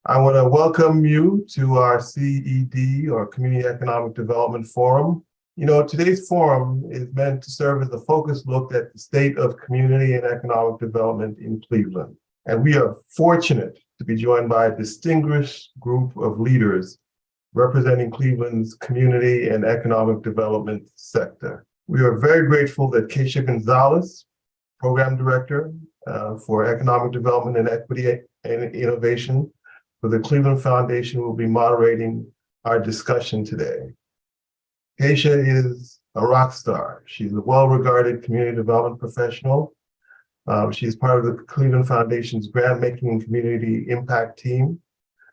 I want to welcome you to our CED, or Community Economic Development Forum. Today's forum is meant to serve as a focused look at the state of community and economic development in Cleveland. And we are fortunate to be joined by a distinguished group of leaders representing Cleveland's community and economic development sector. We are very grateful that Keisha Gonzalez, Program Director for Economic Development and Equity and Innovation for the Cleveland Foundation, will be moderating our discussion today. Keisha is a rock star. She's a well-regarded community development professional. She's part of the Cleveland Foundation's grant-making and community impact team,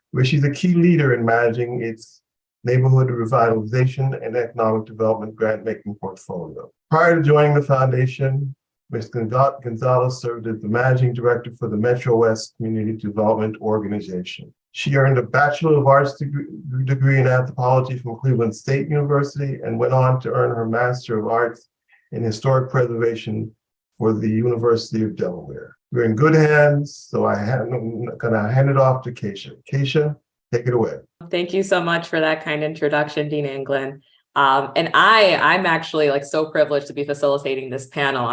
where she's a key leader in managing its neighborhood revitalization and economic development grant-making portfolio. Prior to joining the foundation, Ms. Gonzalez served as the Managing Director for the Metro West Community Development Organization. She earned a Bachelor of Arts degree in anthropology from Cleveland State University and went on to earn her Master of Arts in Historic Preservation for the University of Delaware. We're in good hands, so I'm gonna hand it off to Keisha. Keisha, take it away. Thank you so much for that kind introduction, Dean Anglin. And I'm actually so privileged to be facilitating this panel.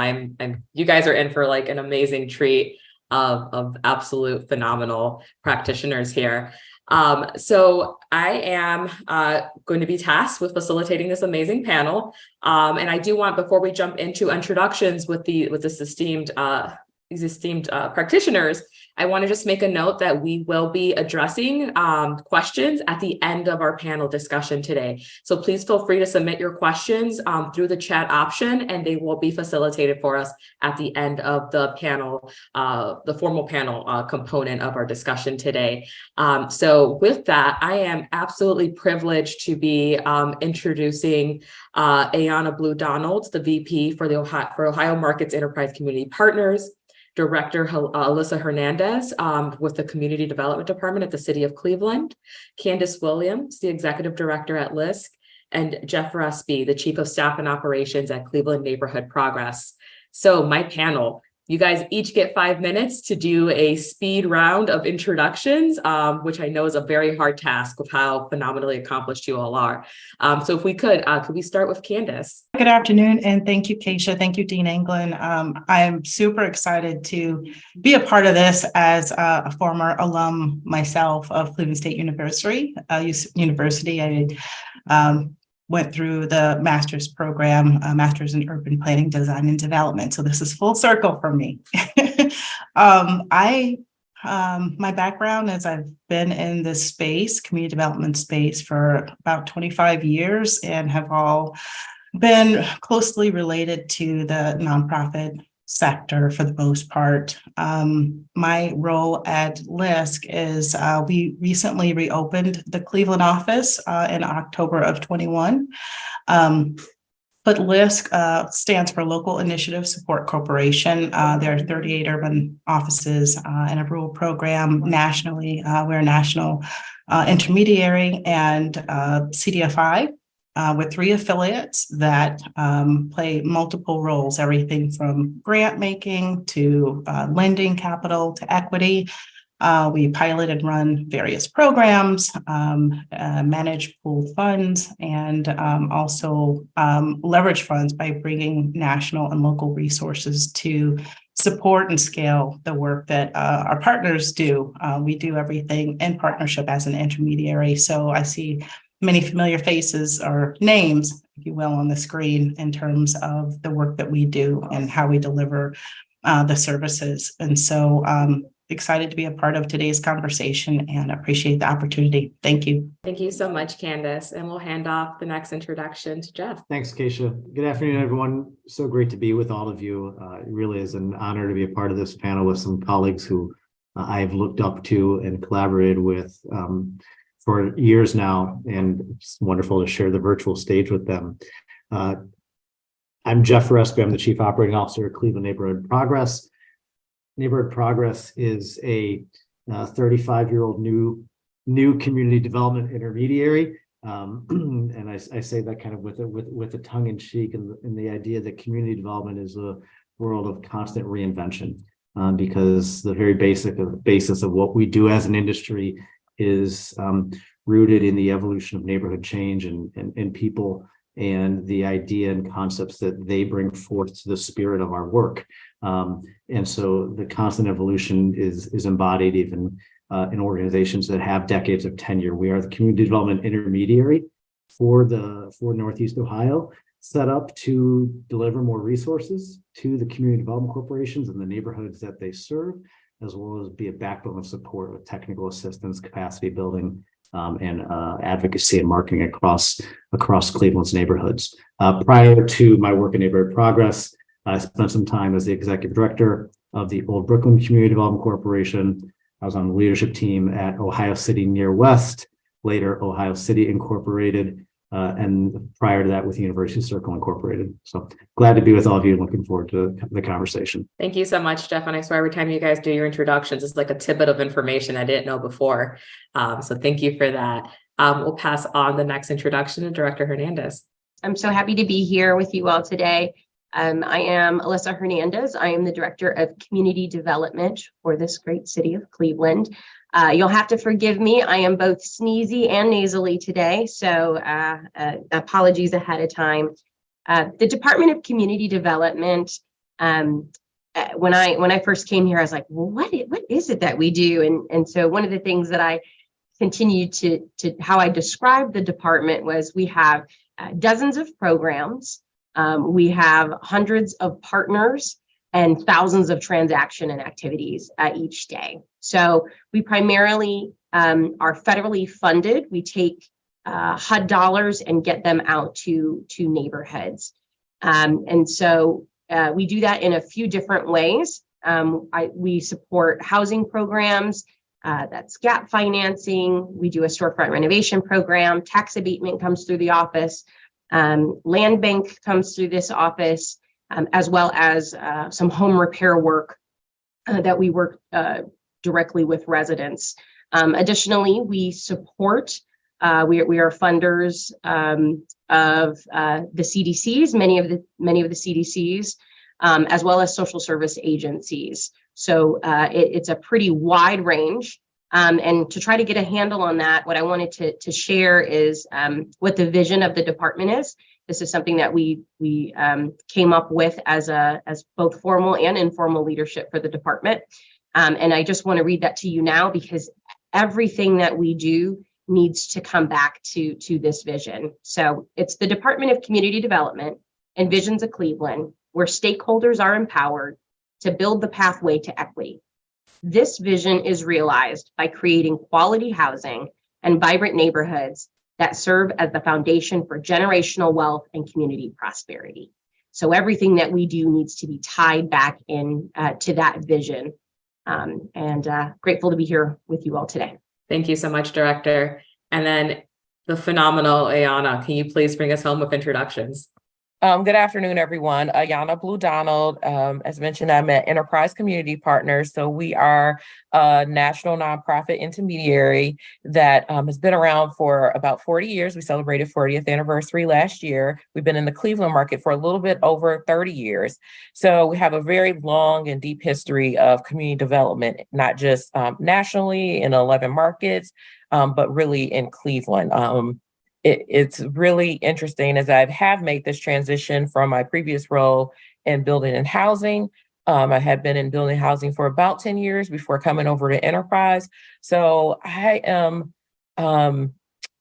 You guys are in for an amazing treat of absolute phenomenal practitioners here. So I am going to be tasked with facilitating this amazing panel. And I do want, before we jump into introductions with these esteemed practitioners, I want to just make a note that we will be addressing questions at the end of our panel discussion today. So please feel free to submit your questions through the chat option, and they will be facilitated for us at the end of the panel, the formal panel component of our discussion today. So with that, I am absolutely privileged to be introducing Ayana Blue-Donalds, the VP for Ohio Markets Enterprise Community Partners, Director Alyssa Hernandez with the Community Development Department at the City of Cleveland, Candace Williams, the Executive Director at LISC, and Jeff Rusby, the Chief of Staff and Operations at Cleveland Neighborhood Progress. So my panel, you guys each get 5 minutes to do a speed round of introductions, which I know is a very hard task with how phenomenally accomplished you all are. So if we could we start with Candace? Good afternoon, and thank you, Keisha. Thank you, Dean Anglin. I am super excited to be a part of this as a former alum myself of Cleveland State University. I went through the master's program, master's in urban planning, design, and development. So this is full circle for me. My background is I've been in this space, community development space, for about 25 years and have all been closely related to the nonprofit sector for the most part. My role at LISC is we recently reopened the Cleveland office in October of 21. But LISC stands for Local Initiative Support Corporation. There are 38 urban offices and a rural program nationally. We're a national intermediary and CDFI. With 3 affiliates that play multiple roles, everything from grant making to lending capital to equity. We pilot and run various programs, manage pooled funds, and also leverage funds by bringing national and local resources to support and scale the work that our partners do. We do everything in partnership as an intermediary. So I see many familiar faces or names, if you will, on the screen in terms of the work that we do and how we deliver the services. And so excited to be a part of today's conversation and appreciate the opportunity. Thank you. Thank you so much, Candace. And we'll hand off the next introduction to Jeff. Thanks, Keisha. Good afternoon, everyone. So great to be with all of you. It really is an honor to be a part of this panel with some colleagues who I have looked up to and collaborated with for years now, and it's wonderful to share the virtual stage with them. I'm Jeff Rusby. I'm the Chief Operating Officer at Cleveland Neighborhood Progress. Neighborhood Progress is a 35-year-old new community development intermediary, and I say that kind of with a tongue in cheek, and the idea that community development is a world of constant reinvention, because the very basis of what we do as an industry is rooted in the evolution of neighborhood change and people and the idea and concepts that they bring forth to the spirit of our work. And so the constant evolution is embodied even in organizations that have decades of tenure. We are the community development intermediary for Northeast Ohio, set up to deliver more resources to the community development corporations and the neighborhoods that they serve, as well as be a backbone of support with technical assistance, capacity building, and advocacy and marketing across Cleveland's neighborhoods. Prior to my work in Neighborhood Progress, I spent some time as the executive director of the Old Brooklyn Community Development Corporation. I was on the leadership team at Ohio City Near West, later Ohio City Incorporated, and prior to that with University Circle Incorporated. So glad to be with all of you and looking forward to the conversation. Thank you so much, Jeff. And I swear every time you guys do your introductions, it's like a tidbit of information I didn't know before. So thank you for that. We'll pass on the next introduction to Director Hernandez. I'm so happy to be here with you all today. I am Alyssa Hernandez. I am the Director of Community Development for this great city of Cleveland. You'll have to forgive me. I am both sneezy and nasally today, so apologies ahead of time. The Department of Community Development, when I first came here, I was like, well, what is it that we do? And so one of the things that I continued to how I described the department was we have dozens of programs. We have hundreds of partners and thousands of transaction and activities each day. So we primarily are federally funded. We take HUD dollars and get them out to neighborhoods. And so we do that in a few different ways. We support housing programs, that's gap financing. We do a storefront renovation program. Tax abatement comes through the office. Land bank comes through this office, as well as some home repair work that we work directly with residents. Additionally, we support, we are funders of the CDCs, many of the CDCs, as well as social service agencies. So it's a pretty wide range. And to try to get a handle on that, what I wanted to share is what the vision of the department is. This is something that we came up with as both formal and informal leadership for the department. And I just want to read that to you now because everything that we do needs to come back to this vision. So it's the Department of Community Development envisions a Cleveland where stakeholders are empowered to build the pathway to equity. This vision is realized by creating quality housing and vibrant neighborhoods that serve as the foundation for generational wealth and community prosperity. So everything that we do needs to be tied back in to that vision. And grateful to be here with you all today. Thank you so much, Director. And then the phenomenal Ayana, can you please bring us home with introductions? Good afternoon, everyone. Ayana Blue Donald. As mentioned, I'm at Enterprise Community Partners. So we are a national nonprofit intermediary that has been around for about 40 years. We celebrated 40th anniversary last year. We've been in the Cleveland market for a little bit over 30 years. So we have a very long and deep history of community development, not just nationally in 11 markets, but really in Cleveland. It's really interesting as I have made this transition from my previous role in building and housing. I had been in building housing for about 10 years before coming over to Enterprise. So I am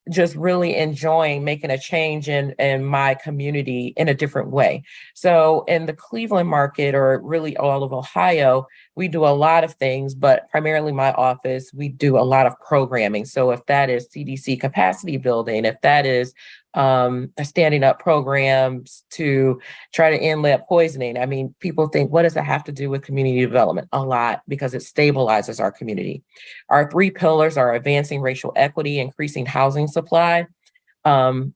just really enjoying making a change in my community in a different way. So in the Cleveland market, or really all of Ohio, we do a lot of things, but primarily my office, we do a lot of programming. So if that is CDC capacity building, if that is standing up programs to try to end lead poisoning. I mean, people think, what does that have to do with community development? A lot, because it stabilizes our community. Our three pillars are advancing racial equity, increasing housing supply, and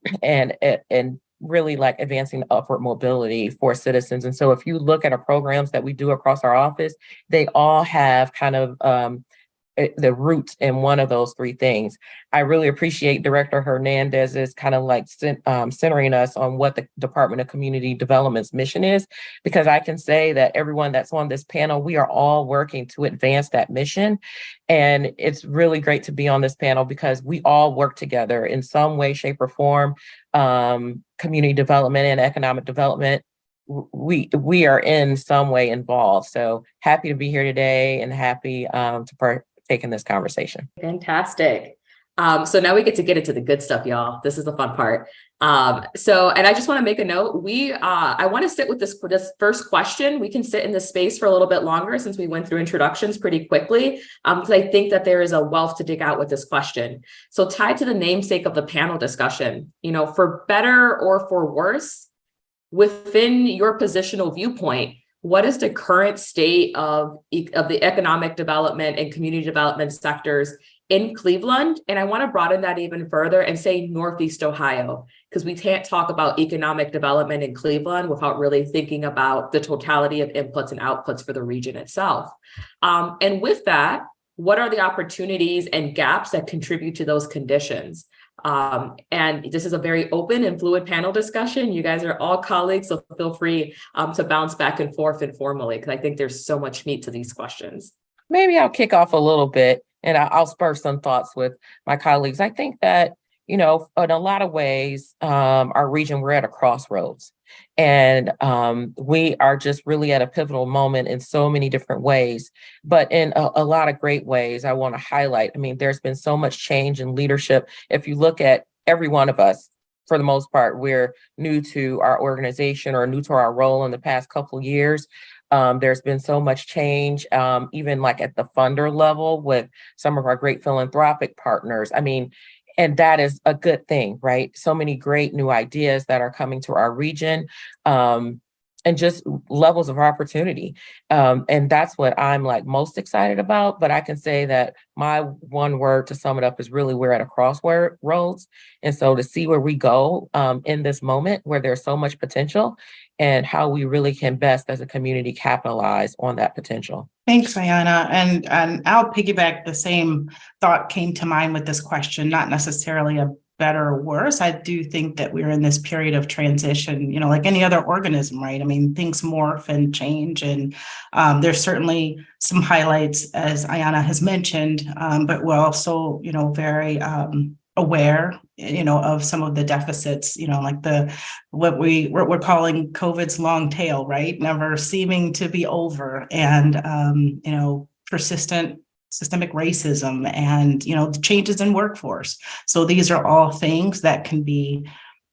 really like advancing upward mobility for citizens. And so if you look at our programs that we do across our office, they all have kind of the roots in one of those three things. I really appreciate Director Hernandez's kind of like centering us on what the Department of Community Development's mission is, because I can say that everyone that's on this panel, we are all working to advance that mission. And it's really great to be on this panel because we all work together in some way, shape, or form. Community development and economic development, we are in some way involved. So happy to be here today and happy to partake in this conversation. Fantastic. So now we get into the good stuff, y'all. This is the fun part. And I just want to make a note. I want to sit with this first question. We can sit in this space for a little bit longer since we went through introductions pretty quickly, because I think that there is a wealth to dig out with this question. So tied to the namesake of the panel discussion, for better or for worse, within your positional viewpoint, what is the current state of the economic development and community development sectors in Cleveland? And I want to broaden that even further and say Northeast Ohio, because we can't talk about economic development in Cleveland without really thinking about the totality of inputs and outputs for the region itself. And with that, what are the opportunities and gaps that contribute to those conditions? And this is a very open and fluid panel discussion. You guys are all colleagues, so feel free to bounce back and forth informally, because I think there's so much meat to these questions. Maybe I'll kick off a little bit and I'll spur some thoughts with my colleagues. I think that, in a lot of ways, our region, we're at a crossroads. And we are just really at a pivotal moment in so many different ways, but in a lot of great ways I want to highlight. I mean, there's been so much change in leadership. If you look at every one of us, for the most part, we're new to our organization or new to our role in the past couple of years. There's been so much change, even like at the funder level with some of our great philanthropic partners. I mean, and that is a good thing, right? So many great new ideas that are coming to our region, and just levels of opportunity. And that's what I'm like most excited about. But I can say that my one word to sum it up is really we're at a crossroads. And so to see where we go in this moment where there's so much potential and how we really can best as a community capitalize on that potential. Thanks, Ayanna. And I'll piggyback, the same thought came to mind with this question, not necessarily a better or worse. I do think that we're in this period of transition, like any other organism, right? I mean, things morph and change, and there's certainly some highlights, as Ayanna has mentioned, but we're also, very aware, of some of the deficits, like what we're calling COVID's long tail, right? Never seeming to be over, and persistent systemic racism and the changes in workforce. So these are all things that can be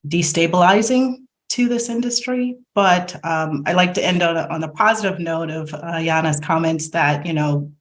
destabilizing to this industry. But I like to end on a positive note of Ayanna's comments that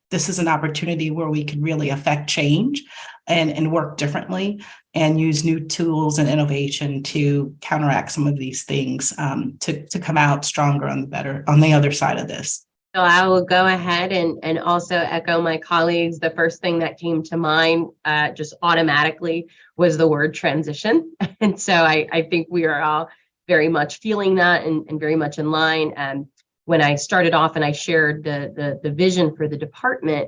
this is an opportunity where we can really affect change and work differently and use new tools and innovation to counteract some of these things, to come out stronger on the other side of this. So I will go ahead and also echo my colleagues. The first thing that came to mind just automatically was the word transition. And so I think we are all very much feeling that and very much in line. When I started off and I shared the vision for the department,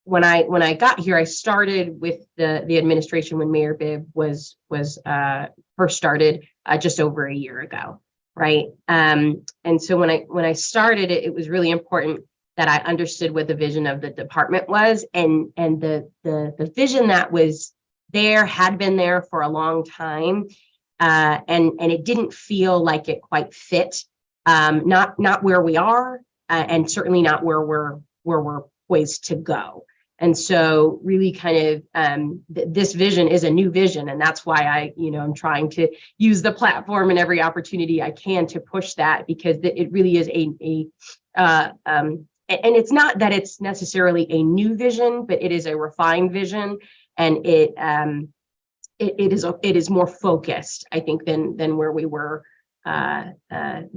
when I got here, I started with the administration when Mayor Bibb was first started just over a year ago. Right. And so when I started it was really important that I understood what the vision of the department was, and the vision that was there had been there for a long time. And it didn't feel like it quite fit, not where we are, and certainly not where we're poised to go. And so really kind of this vision is a new vision. And that's why I'm trying to use the platform and every opportunity I can to push that, because it really is and it's not that it's necessarily a new vision, but it is a refined vision. And it is more focused, I think, than where we were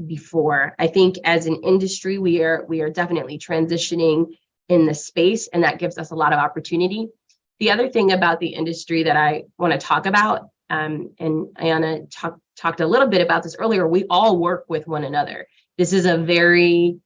before. I think as an industry, we are definitely transitioning in the space, and that gives us a lot of opportunity. The other thing about the industry that I want to talk about, and Ayanna talked a little bit about this earlier, we all work with one another. This is a very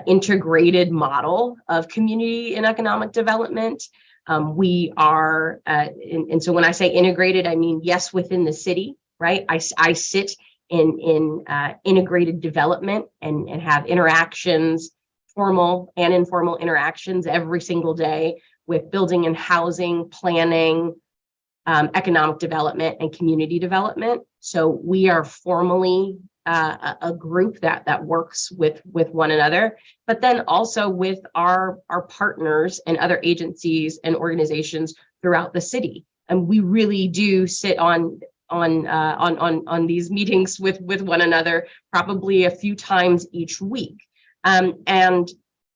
integrated model of community and economic development. We are, and so when I say integrated, I mean, yes, within the city, right? I sit in integrated development and have interactions, formal and informal interactions every single day with building and housing, planning, economic development, and community development. So we are formally a group that works with one another, but then also with our partners and other agencies and organizations throughout the city. And we really do sit on these meetings with one another probably a few times each week. And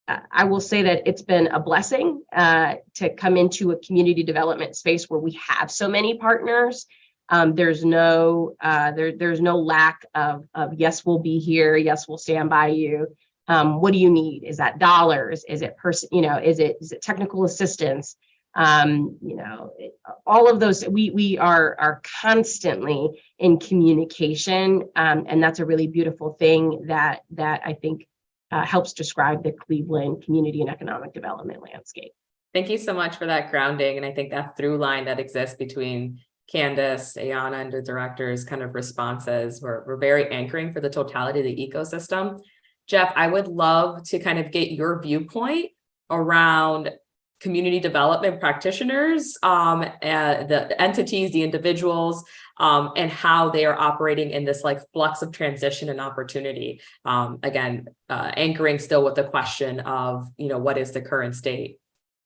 I will say that it's been a blessing to come into a community development space where we have so many partners. There's no lack of yes, we'll be here. Yes, we'll stand by you. What do you need? Is that dollars? Is it is it technical assistance? All of those, we are constantly in communication. And that's a really beautiful thing that I think helps describe the Cleveland community and economic development landscape. Thank you so much for that grounding. And I think that through line that exists between Candace, Ayana, and the director's kind of responses were very anchoring for the totality of the ecosystem. Jeff, I would love to kind of get your viewpoint around community development practitioners, the entities, the individuals, and how they are operating in this like flux of transition and opportunity. Again, anchoring still with the question of, what is the current state?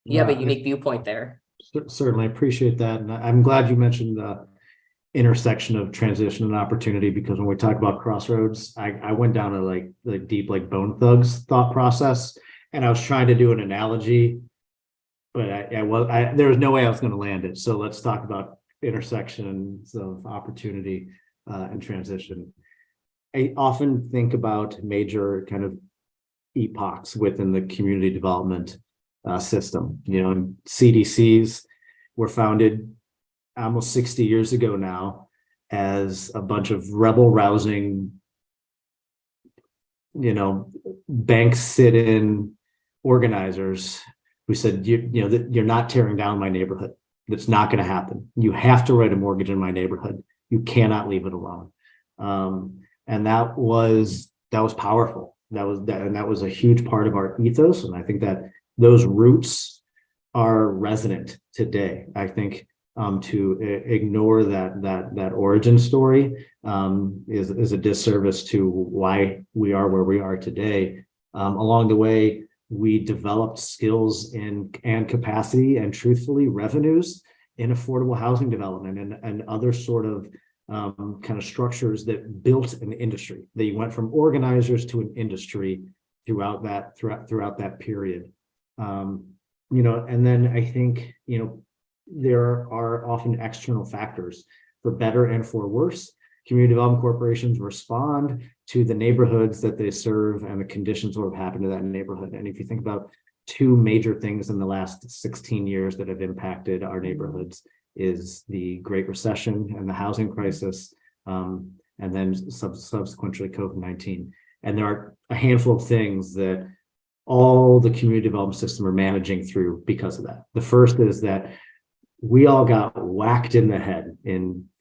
You have a unique viewpoint there. Certainly appreciate that. And I'm glad you mentioned the intersection of transition and opportunity, because when we talk about crossroads, I went down a like deep, like Bone Thugs thought process, and I was trying to do an analogy, but there was no way I was going to land it. So let's talk about intersections of opportunity and transition. I often think about major kind of epochs within the community development system. CDCs were founded almost 60 years ago now as a bunch of rebel rousing, bank sit-in organizers who said, you're not tearing down my neighborhood. That's not going to happen. You have to write a mortgage in my neighborhood. You cannot leave it alone. And that was powerful. That was a huge part of our ethos. And I think that those roots are resonant today. I think to ignore that origin story is a disservice to why we are where we are today. Along the way, we developed skills and capacity and truthfully revenues in affordable housing development and other sort of kind of structures that built an industry. They went from organizers to an industry throughout that period. And then I think, there are often external factors for better and for worse. Community development corporations respond to the neighborhoods that they serve and the conditions that have happened to that neighborhood. And if you think about two major things in the last 16 years that have impacted our neighborhoods is the Great Recession and the housing crisis, and then subsequently COVID-19. And there are a handful of things that all the community development system are managing through because of that. The first is that we all got whacked in the head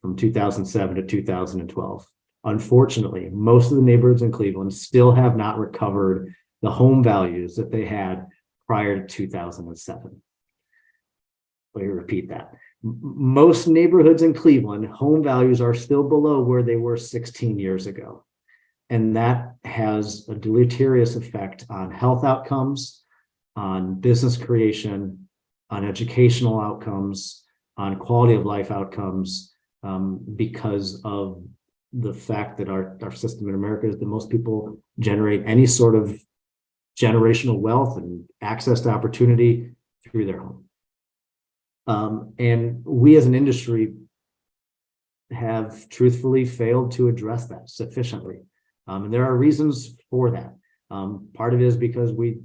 from 2007 to 2012. Unfortunately, most of the neighborhoods in Cleveland still have not recovered the home values that they had prior to 2007. Let me repeat that. Most neighborhoods in Cleveland, home values are still below where they were 16 years ago. And that has a deleterious effect on health outcomes, on business creation, on educational outcomes, on quality of life outcomes, because of the fact that our system in America is that most people generate any sort of generational wealth and access to opportunity through their home. And we as an industry have truthfully failed to address that sufficiently. And there are reasons for that. Part of it is because we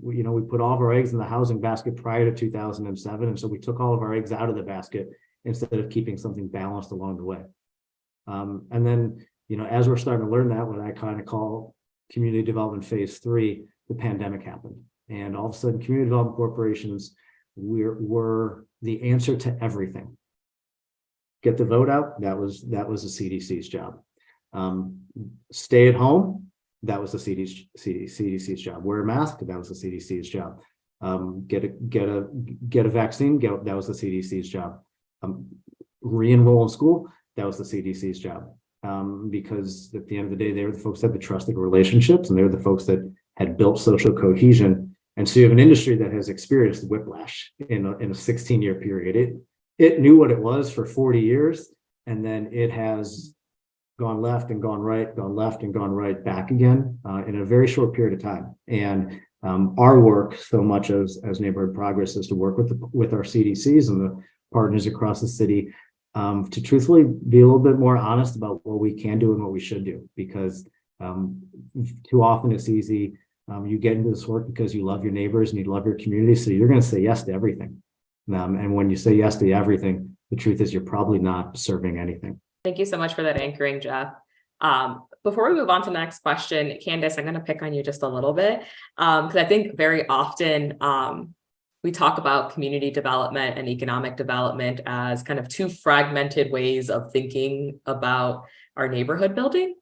put all of our eggs in the housing basket prior to 2007. And so we took all of our eggs out of the basket instead of keeping something balanced along the way. And then, as we're starting to learn that, what I kind of call community development phase 3, the pandemic happened. And all of a sudden, community development corporations were the answer to everything. Get the vote out, that was the CDC's job. Stay at home, that was the CDC's job. Wear a mask, that was the CDC's job. Get a vaccine, that was the CDC's job. Re-enroll in school, that was the CDC's job. Because at the end of the day, they were the folks that had the trusted relationships, and they were the folks that had built social cohesion. And so you have an industry that has experienced whiplash in a 16-year period. It knew what it was for 40 years, and then it has gone left and gone right, gone left and gone right, back again in a very short period of time. And our work, so much as Neighborhood Progress, is to work with our CDCs and the partners across the city to truthfully be a little bit more honest about what we can do and what we should do. Because too often it's easy. You get into this work because you love your neighbors and you love your community, so you're going to say yes to everything. And when you say yes to everything, the truth is you're probably not serving anything. Thank you so much for that anchoring, Jeff. Before we move on to the next question, Candace, I'm going to pick on you just a little bit because I think very often we talk about community development and economic development as kind of two fragmented ways of thinking about our neighborhood building.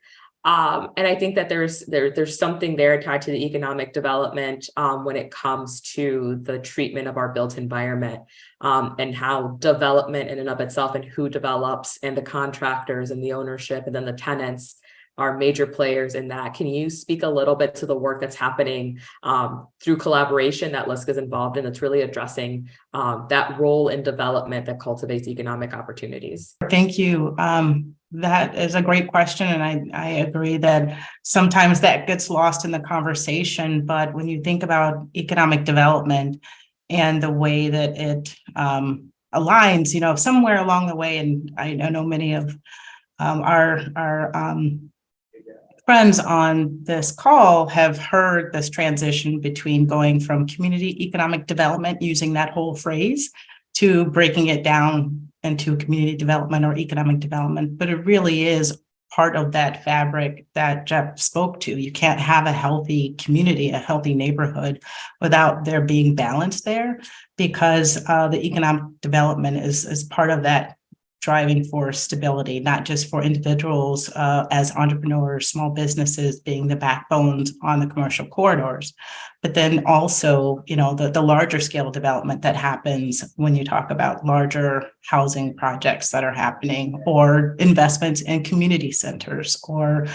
And I think that there's something there tied to the economic development when it comes to the treatment of our built environment and how development in and of itself and who develops and the contractors and the ownership and then the tenants are major players in that. Can you speak a little bit to the work that's happening through collaboration that LISC is involved in that's really addressing that role in development that cultivates economic opportunities? Thank you. That is a great question. And I agree that sometimes that gets lost in the conversation. But when you think about economic development and the way that it aligns, somewhere along the way, and I know many of our friends on this call have heard this transition between going from community economic development, using that whole phrase, to breaking it down into community development or economic development. But it really is part of that fabric that Jeff spoke to. You can't have a healthy community, a healthy neighborhood without there being balance there, because the economic development is part of that driving for stability, not just for individuals as entrepreneurs, small businesses being the backbones on the commercial corridors, but then also, the larger scale development that happens when you talk about larger housing projects that are happening, or investments in community centers, or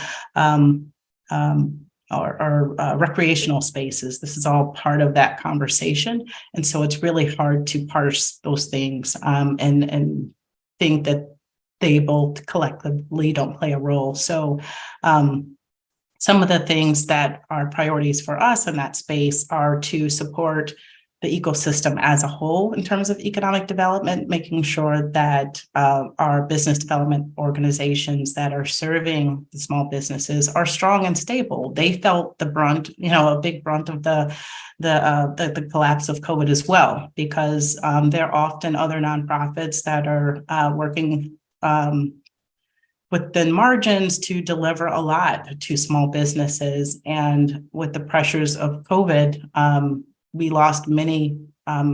recreational spaces. This is all part of that conversation. And so it's really hard to parse those things and think that they both collectively don't play a role. So some of the things that are priorities for us in that space are to support the ecosystem as a whole in terms of economic development, making sure that our business development organizations that are serving the small businesses are strong and stable. They felt the brunt, a big brunt of the collapse of COVID as well, because there are often other nonprofits that are working within margins to deliver a lot to small businesses. And with the pressures of COVID, we lost many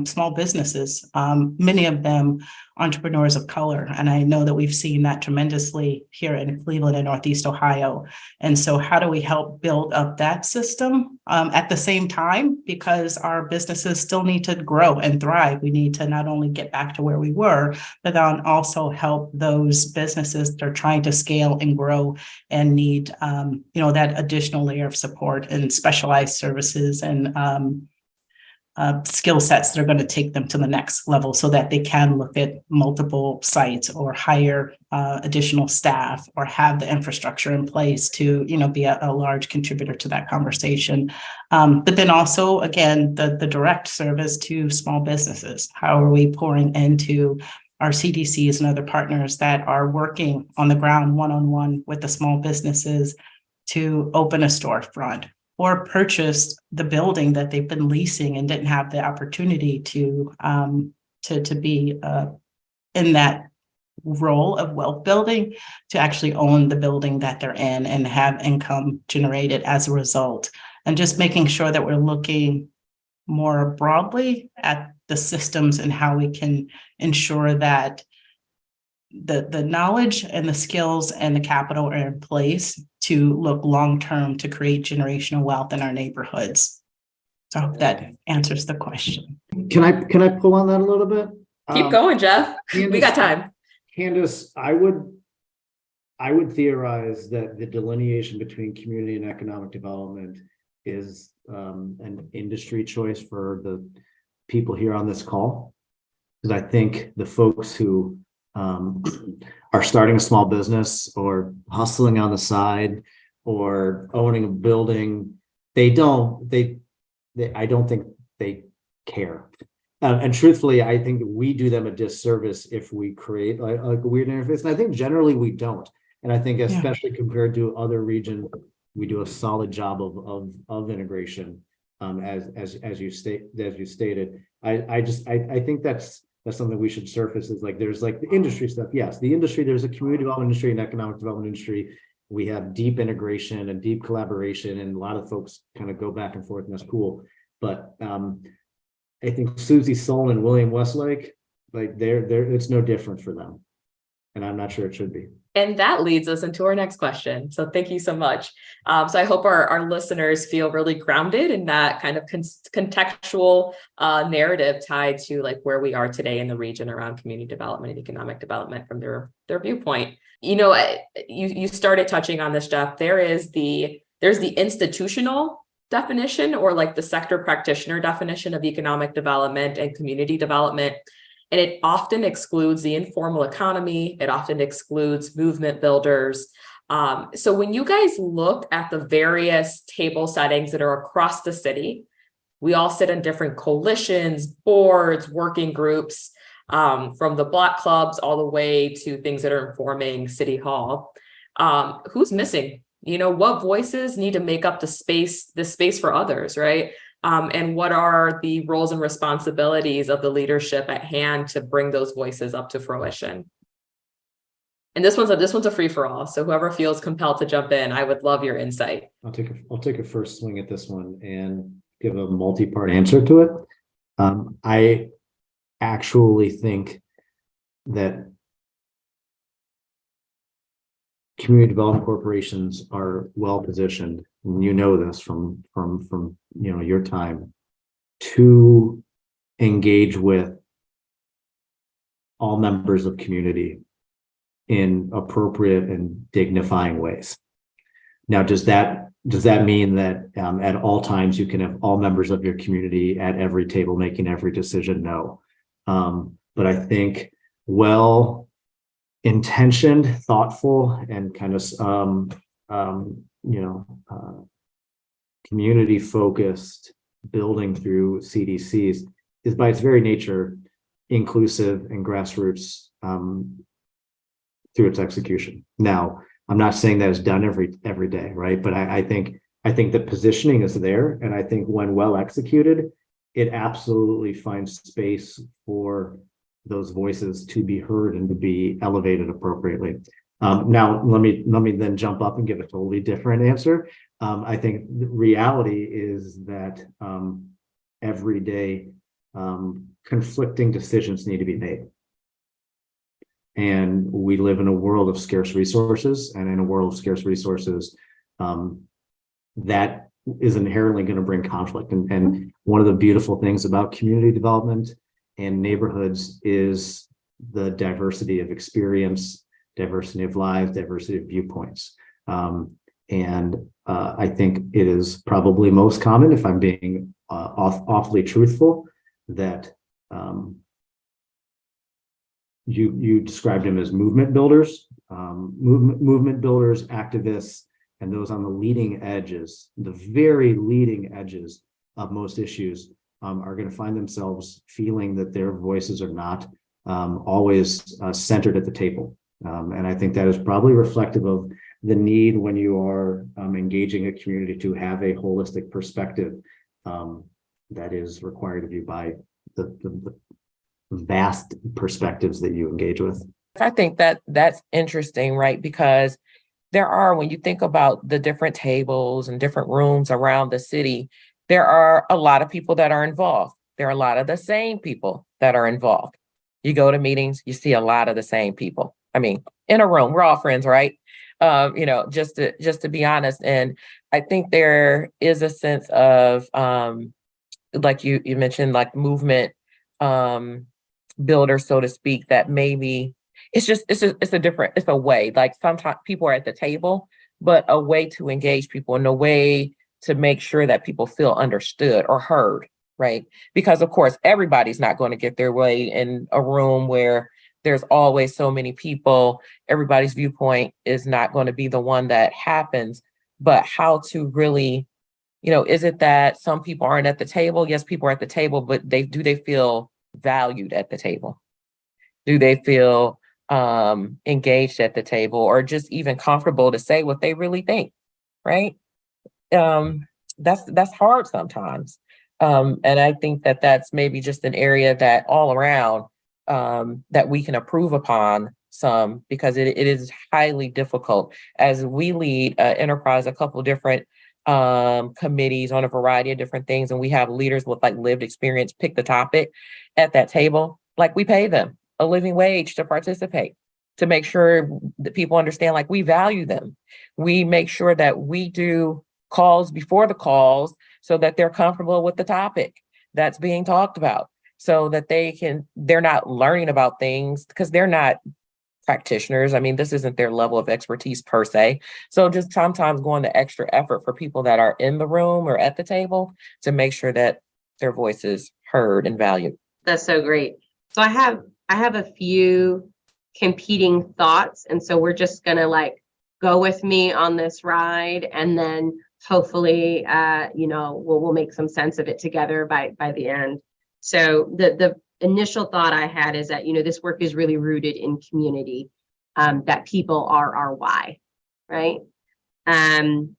small businesses, many of them entrepreneurs of color. And I know that we've seen that tremendously here in Cleveland and Northeast Ohio. And so how do we help build up that system at the same time? Because our businesses still need to grow and thrive. We need to not only get back to where we were, but then also help those businesses that are trying to scale and grow and need, that additional layer of support and specialized services and skill sets that are going to take them to the next level, so that they can look at multiple sites or hire additional staff or have the infrastructure in place to, be a large contributor to that conversation. But then also, again, the direct service to small businesses. How are we pouring into our CDCs and other partners that are working on the ground one-on-one with the small businesses to open a storefront, or purchased the building that they've been leasing and didn't have the opportunity to be in that role of wealth building to actually own the building that they're in and have income generated as a result. And just making sure that we're looking more broadly at the systems and how we can ensure that the knowledge and the skills and the capital are in place to look long-term to create generational wealth in our neighborhoods. So I hope that answers the question. Can I pull on that a little bit? Keep going, Jeff. We got time. Candace, I would theorize that the delineation between community and economic development is an industry choice for the people here on this call. Because I think the folks who are starting a small business or hustling on the side or owning a building, I don't think they care. And truthfully, I think we do them a disservice if we create like a weird interface. And I think generally we don't. And I think especially compared to other regions, we do a solid job of integration. As you stated, I think that's something we should surface is like there's like the industry stuff. Yes, the industry, there's a community development industry and economic development industry. We have deep integration and deep collaboration, and a lot of folks kind of go back and forth, and that's cool. But I think Susie Solon and William Westlake, like they're it's no different for them. And I'm not sure it should be. And that leads us into our next question. So thank you so much. So I hope our listeners feel really grounded in that kind of contextual narrative tied to like where we are today in the region around community development and economic development from their viewpoint. You know, you started touching on this, Jeff. There's the institutional definition or like the sector practitioner definition of economic development and community development. And it often excludes the informal economy. It often excludes movement builders. So when you guys look at the various table settings that are across the city, we all sit in different coalitions, boards, working groups, from the block clubs all the way to things that are informing City Hall. Who's missing? You know, what voices need to make up the space for others, right? And what are the roles and responsibilities of the leadership at hand to bring those voices up to fruition? And this one's a free for all. So whoever feels compelled to jump in, I would love your insight. I'll take a first swing at this one and give a multi-part answer to it. I actually think that community development corporations are well positioned, and you know this from you know your time, to engage with all members of community in appropriate and dignifying ways. Now, does that mean that at all times you can have all members of your community at every table making every decision? No, but I think intentioned, thoughtful, and kind of community focused building through CDCs is by its very nature inclusive and grassroots through its execution. Now, I'm not saying that it's done every day, right? But I think the positioning is there, and I think when well executed, it absolutely finds space for those voices to be heard and to be elevated appropriately. Now, let me then jump up and give a totally different answer. I think the reality is that every day conflicting decisions need to be made. And we live in a world of scarce resources, and in a world of scarce resources, that is inherently going to bring conflict. And one of the beautiful things about community development and neighborhoods is the diversity of experience, diversity of lives, diversity of viewpoints. I think it is probably most common, if I'm being awfully truthful, that you described them as movement builders, activists, and those on the leading edges, the very leading edges of most issues, are going to find themselves feeling that their voices are not always centered at the table. And I think that is probably reflective of the need when you are engaging a community to have a holistic perspective that is required of you by the vast perspectives that you engage with. I think that that's interesting, right? Because there are, when you think about the different tables and different rooms around the city, there are a lot of people that are involved. There are a lot of the same people that are involved. You go to meetings, you see a lot of the same people. I mean, in a room, we're all friends, right? Just to be honest. And I think there is a sense of, like you mentioned, like movement builder, so to speak, that maybe it's a way, like sometimes people are at the table, but a way to engage people and a way to make sure that people feel understood or heard, right? Because of course, everybody's not going to get their way in a room where there's always so many people. Everybody's viewpoint is not going to be the one that happens, but how to really, is it that some people aren't at the table? Yes, people are at the table, but do they feel valued at the table? Do they feel engaged at the table, or just even comfortable to say what they really think, right? That's hard sometimes. And I think that that's maybe just an area that all around that we can improve upon some, because it is highly difficult as we lead enterprise, a couple different committees on a variety of different things. And we have leaders with like lived experience pick the topic at that table. Like, we pay them a living wage to participate, to make sure that people understand, like, we value them. We make sure that we do calls before the calls so that they're comfortable with the topic that's being talked about, so that they're not learning about things because they're not practitioners. I mean, this isn't their level of expertise per se. So just sometimes going the extra effort for people that are in the room or at the table to make sure that their voice is heard and valued. That's so great. So I have a few competing thoughts, and so we're just gonna like go with me on this ride, and then hopefully we'll make some sense of it together by the end. So the initial thought I had is that this work is really rooted in community, that people are our why, right? And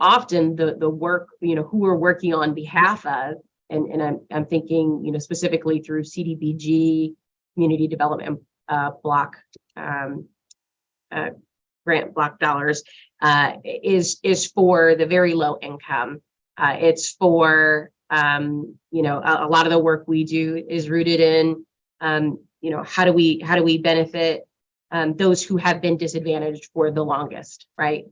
often the work who we're working on behalf of, and I'm thinking specifically through CDBG community development block grant block dollars, is for the very low income. It's for a lot of the work we do is rooted in how do we benefit those who have been disadvantaged for the longest, right?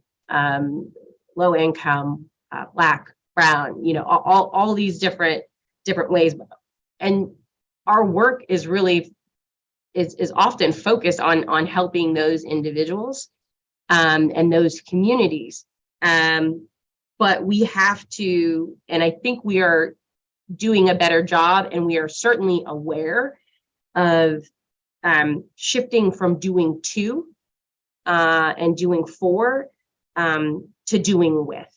Low income, Black, Brown, all these different ways. And our work is really is often focused on helping those individuals and those communities. But we have to, and I think we are doing a better job, and we are certainly aware of shifting from doing to and doing for to doing with.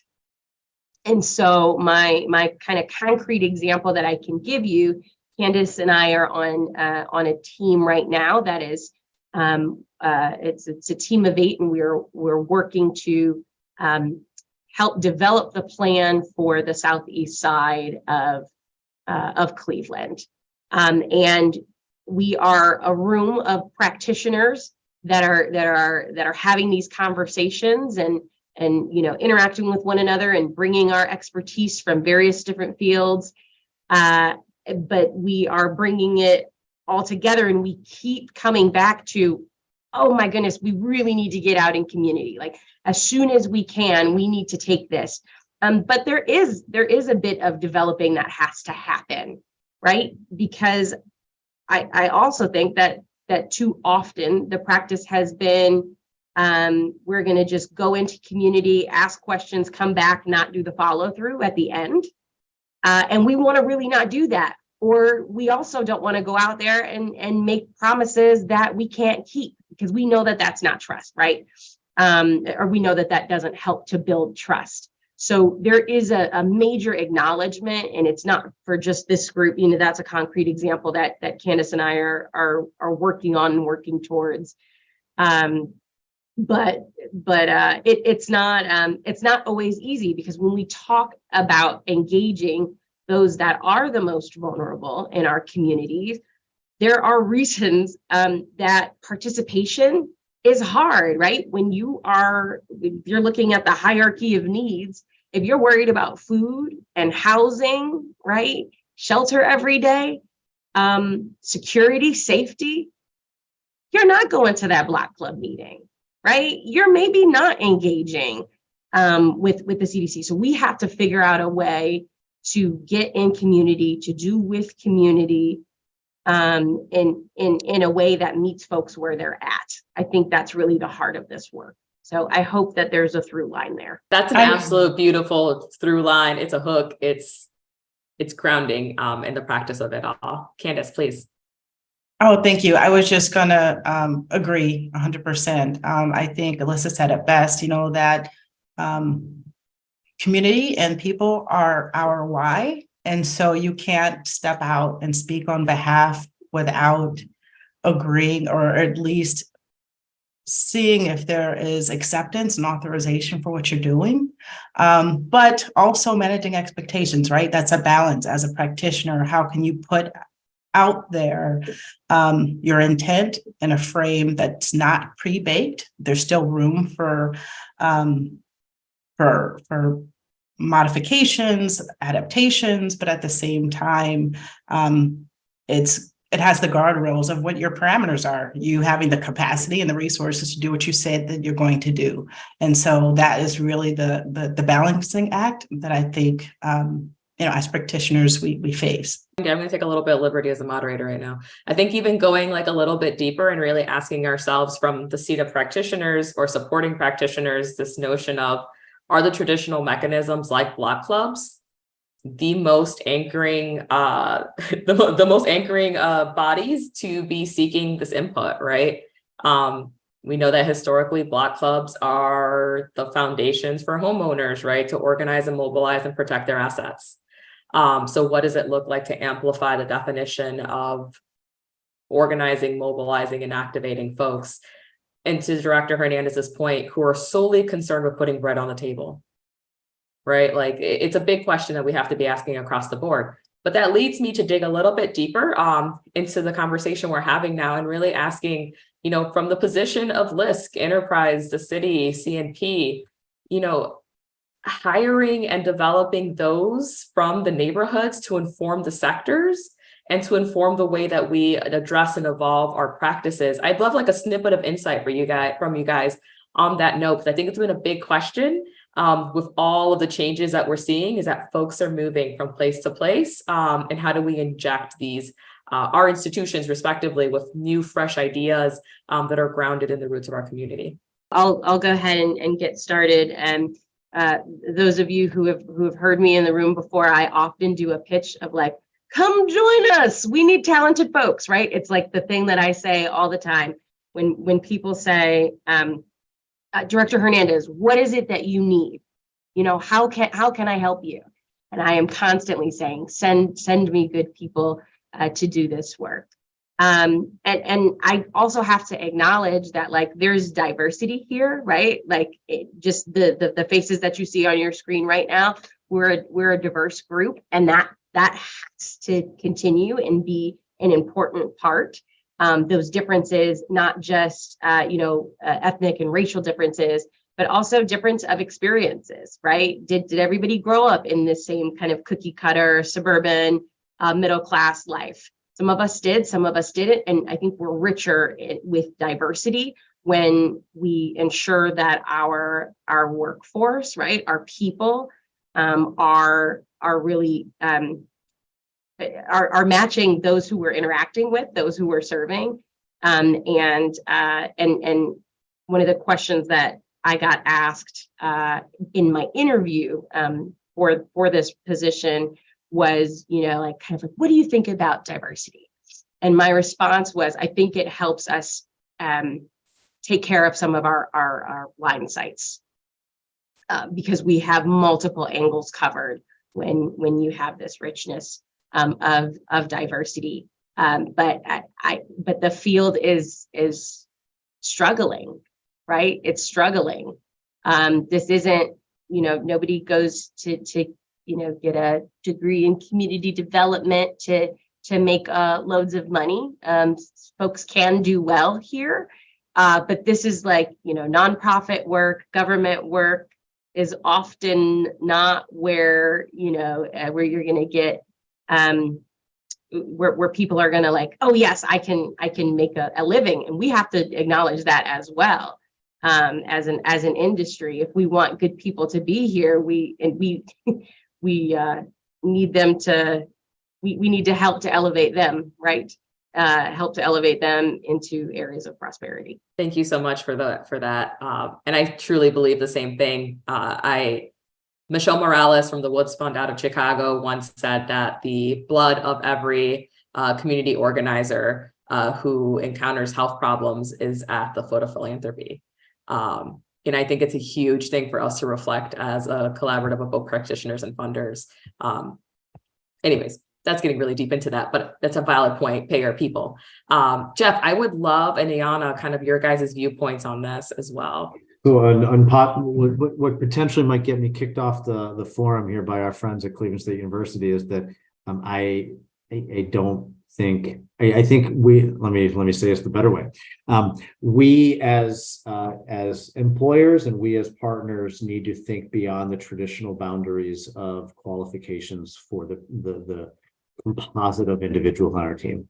And so my kind of concrete example that I can give you, Candace and I are on a team right now that is it's a team of 8, and we're working to help develop the plan for the southeast side of Cleveland. And we are a room of practitioners that are having these conversations and interacting with one another and bringing our expertise from various different fields. But we are bringing it all together, and we keep coming back to, oh my goodness, we really need to get out in community. Like, as soon as we can, we need to take this. But there is a bit of developing that has to happen, right? Because I also think that too often the practice has been, we're going to just go into community, ask questions, come back, not do the follow through at the end. And we want to really not do that. Or we also don't want to go out there and make promises that we can't keep, because we know that that's not trust, right? Or we know that doesn't help to build trust. So there is a major acknowledgement, and it's not for just this group. That's a concrete example that Candace and I are working on and working towards. But it's not always easy, because when we talk about engaging those that are the most vulnerable in our communities, there are reasons that participation is hard, right? When you're looking at the hierarchy of needs, if you're worried about food and housing, right? Shelter every day, security, safety, you're not going to that Block Club meeting, right? You're maybe not engaging with the CDC. So we have to figure out a way to get in community, to do with community, in a way that meets folks where they're at. I think that's really the heart of this work. So I hope that there's a through line there. That's an absolute beautiful through line. It's a hook. It's grounding in the practice of it all. Candace, please. Oh, thank you. I was just gonna agree 100%. I think Alyssa said it best, that community and people are our why. And so you can't step out and speak on behalf without agreeing, or at least seeing if there is acceptance and authorization for what you're doing. But also managing expectations, right? That's a balance as a practitioner. How can you put out there your intent in a frame that's not pre-baked? There's still room for modifications, adaptations, but at the same time, it has the guardrails of what your parameters are. You having the capacity and the resources to do what you said that you're going to do. And so that is really the balancing act that I think as practitioners we face. I'm going to take a little bit of liberty as a moderator right now. I think even going like a little bit deeper and really asking ourselves from the seat of practitioners or supporting practitioners, this notion of, are the traditional mechanisms like Block Clubs the most anchoring the most anchoring bodies to be seeking this input, right? We know that historically Block Clubs are the foundations for homeowners, right, to organize and mobilize and protect their assets. So what does it look like to amplify the definition of organizing, mobilizing, and activating folks? And to Director Hernandez's point, who are solely concerned with putting bread on the table, right? Like it's a big question that we have to be asking across the board. But that leads me to dig a little bit deeper into the conversation we're having now and really asking, from the position of LISC, Enterprise, the city, CNP, hiring and developing those from the neighborhoods to inform the sectors and to inform the way that we address and evolve our practices. I'd love like a snippet of insight from you guys on that note, because I think it's been a big question with all of the changes that we're seeing, is that folks are moving from place to place, and how do we inject these our institutions respectively with new, fresh ideas that are grounded in the roots of our community. I'll go ahead and get started. And those of you who have heard me in the room before, I often do a pitch of like, come join us. We need talented folks, right? It's like the thing that I say all the time when people say, Director Hernandez, what is it that you need? How can I help you? And I am constantly saying, send me good people to do this work. And I also have to acknowledge that like there's diversity here, right? Like just the faces that you see on your screen right now, we're a diverse group, and that has to continue and be an important part. Those differences, not just ethnic and racial differences, but also difference of experiences, right? Did everybody grow up in the same kind of cookie cutter suburban middle class life? Some of us did, some of us didn't, and I think we're richer with diversity when we ensure that our workforce, right, our people are really are matching those who we're interacting with, those who we're serving. And one of the questions that I got asked in my interview for this position was, what do you think about diversity? And my response was, I think it helps us take care of some of our blind sites because we have multiple angles covered when you have this richness of diversity. But the field is struggling, right? It's struggling. This isn't, nobody goes to get a degree in community development to to make loads of money. Folks can do well here, but this is like, nonprofit work, government work is often not where, where you're going to get, where people are going to like, oh yes, I can make a living. And we have to acknowledge that as well. As an industry, if we want good people to be here, we need them to, we need to help to elevate them, right? Help to elevate them into areas of prosperity. Thank you so much for that. And I truly believe the same thing. Michelle Morales from the Woods Fund out of Chicago once said that the blood of every community organizer who encounters health problems is at the foot of philanthropy. And I think it's a huge thing for us to reflect as a collaborative of both practitioners and funders. Anyways, that's getting really deep into that, but that's a valid point. Pay our people. Jeff, I would love, and Ayana, kind of your guys' viewpoints on this as well. So what potentially might get me kicked off the forum here by our friends at Cleveland State University is that I don't think I think we let me say this the better way. We as employers and we as partners need to think beyond the traditional boundaries of qualifications for the composite of individuals on our team.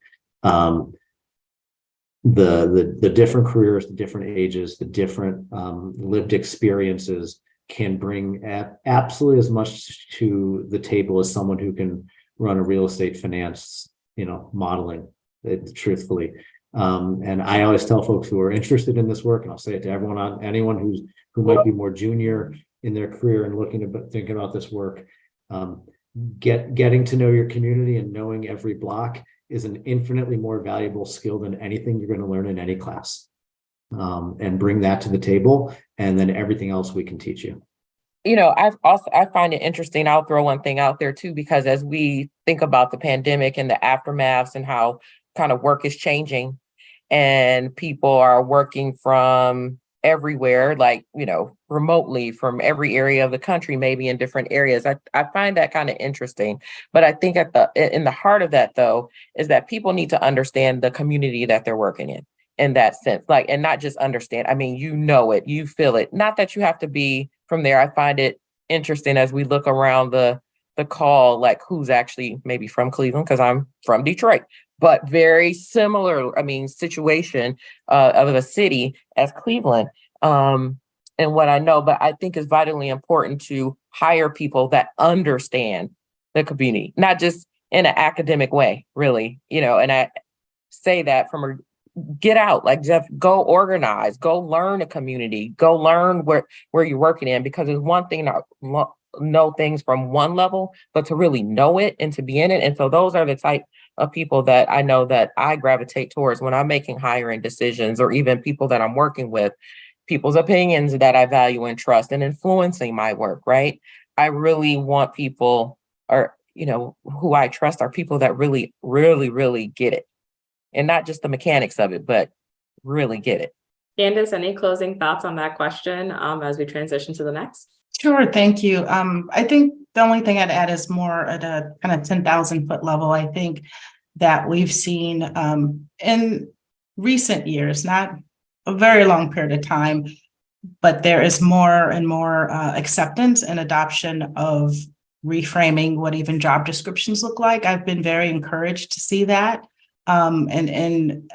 The different careers, the different ages, the different lived experiences can bring absolutely as much to the table as someone who can run a real estate finance, modeling it truthfully. And I always tell folks who are interested in this work, and I'll say it to anyone who might be more junior in their career and thinking about this work, getting to know your community and knowing every block is an infinitely more valuable skill than anything you're going to learn in any class. And bring that to the table, and then everything else we can teach you. I find it interesting. I'll throw one thing out there too, because as we think about the pandemic and the aftermaths and how kind of work is changing and people are working from everywhere, like, remotely from every area of the country, maybe in different areas. I find that kind of interesting. But I think in the heart of that, though, is that people need to understand the community that they're working in that sense, and not just understand. I mean, it, you feel it. Not that you have to be from there. I find it interesting as we look around the call, like who's actually maybe from Cleveland, because I'm from Detroit, but very similar, situation of a city as Cleveland. And what I know, but I think is vitally important to hire people that understand the community, not just in an academic way, really, and I say that from get out, like Jeff, go organize, go learn a community, go learn where you're working in, because it's one thing to know things from one level, but to really know it and to be in it. And so those are the type of people that I know that I gravitate towards when I'm making hiring decisions, or even people that I'm working with, people's opinions that I value and trust and influencing my work, right? I really want people, or, who I trust are people that really, really, really get it. And not just the mechanics of it, but really get it. Candace, any closing thoughts on that question as we transition to the next? Sure, thank you. I think the only thing I'd add is more at a kind of 10,000 foot level. I think that we've seen in recent years, not a very long period of time, but there is more and more acceptance and adoption of reframing what even job descriptions look like. I've been very encouraged to see that. And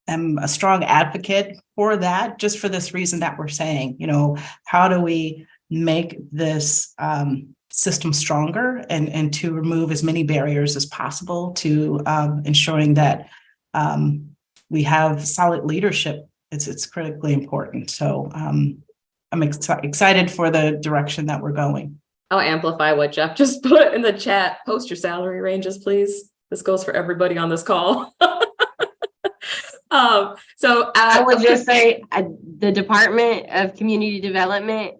am a strong advocate for that, just for this reason that we're saying, how do we make this system stronger and to remove as many barriers as possible to ensuring that we have solid leadership. It's critically important. So I'm excited for the direction that we're going. I'll amplify what Jeff just put in the chat. Post your salary ranges, please. This goes for everybody on this call. So I would just say the Department of Community Development.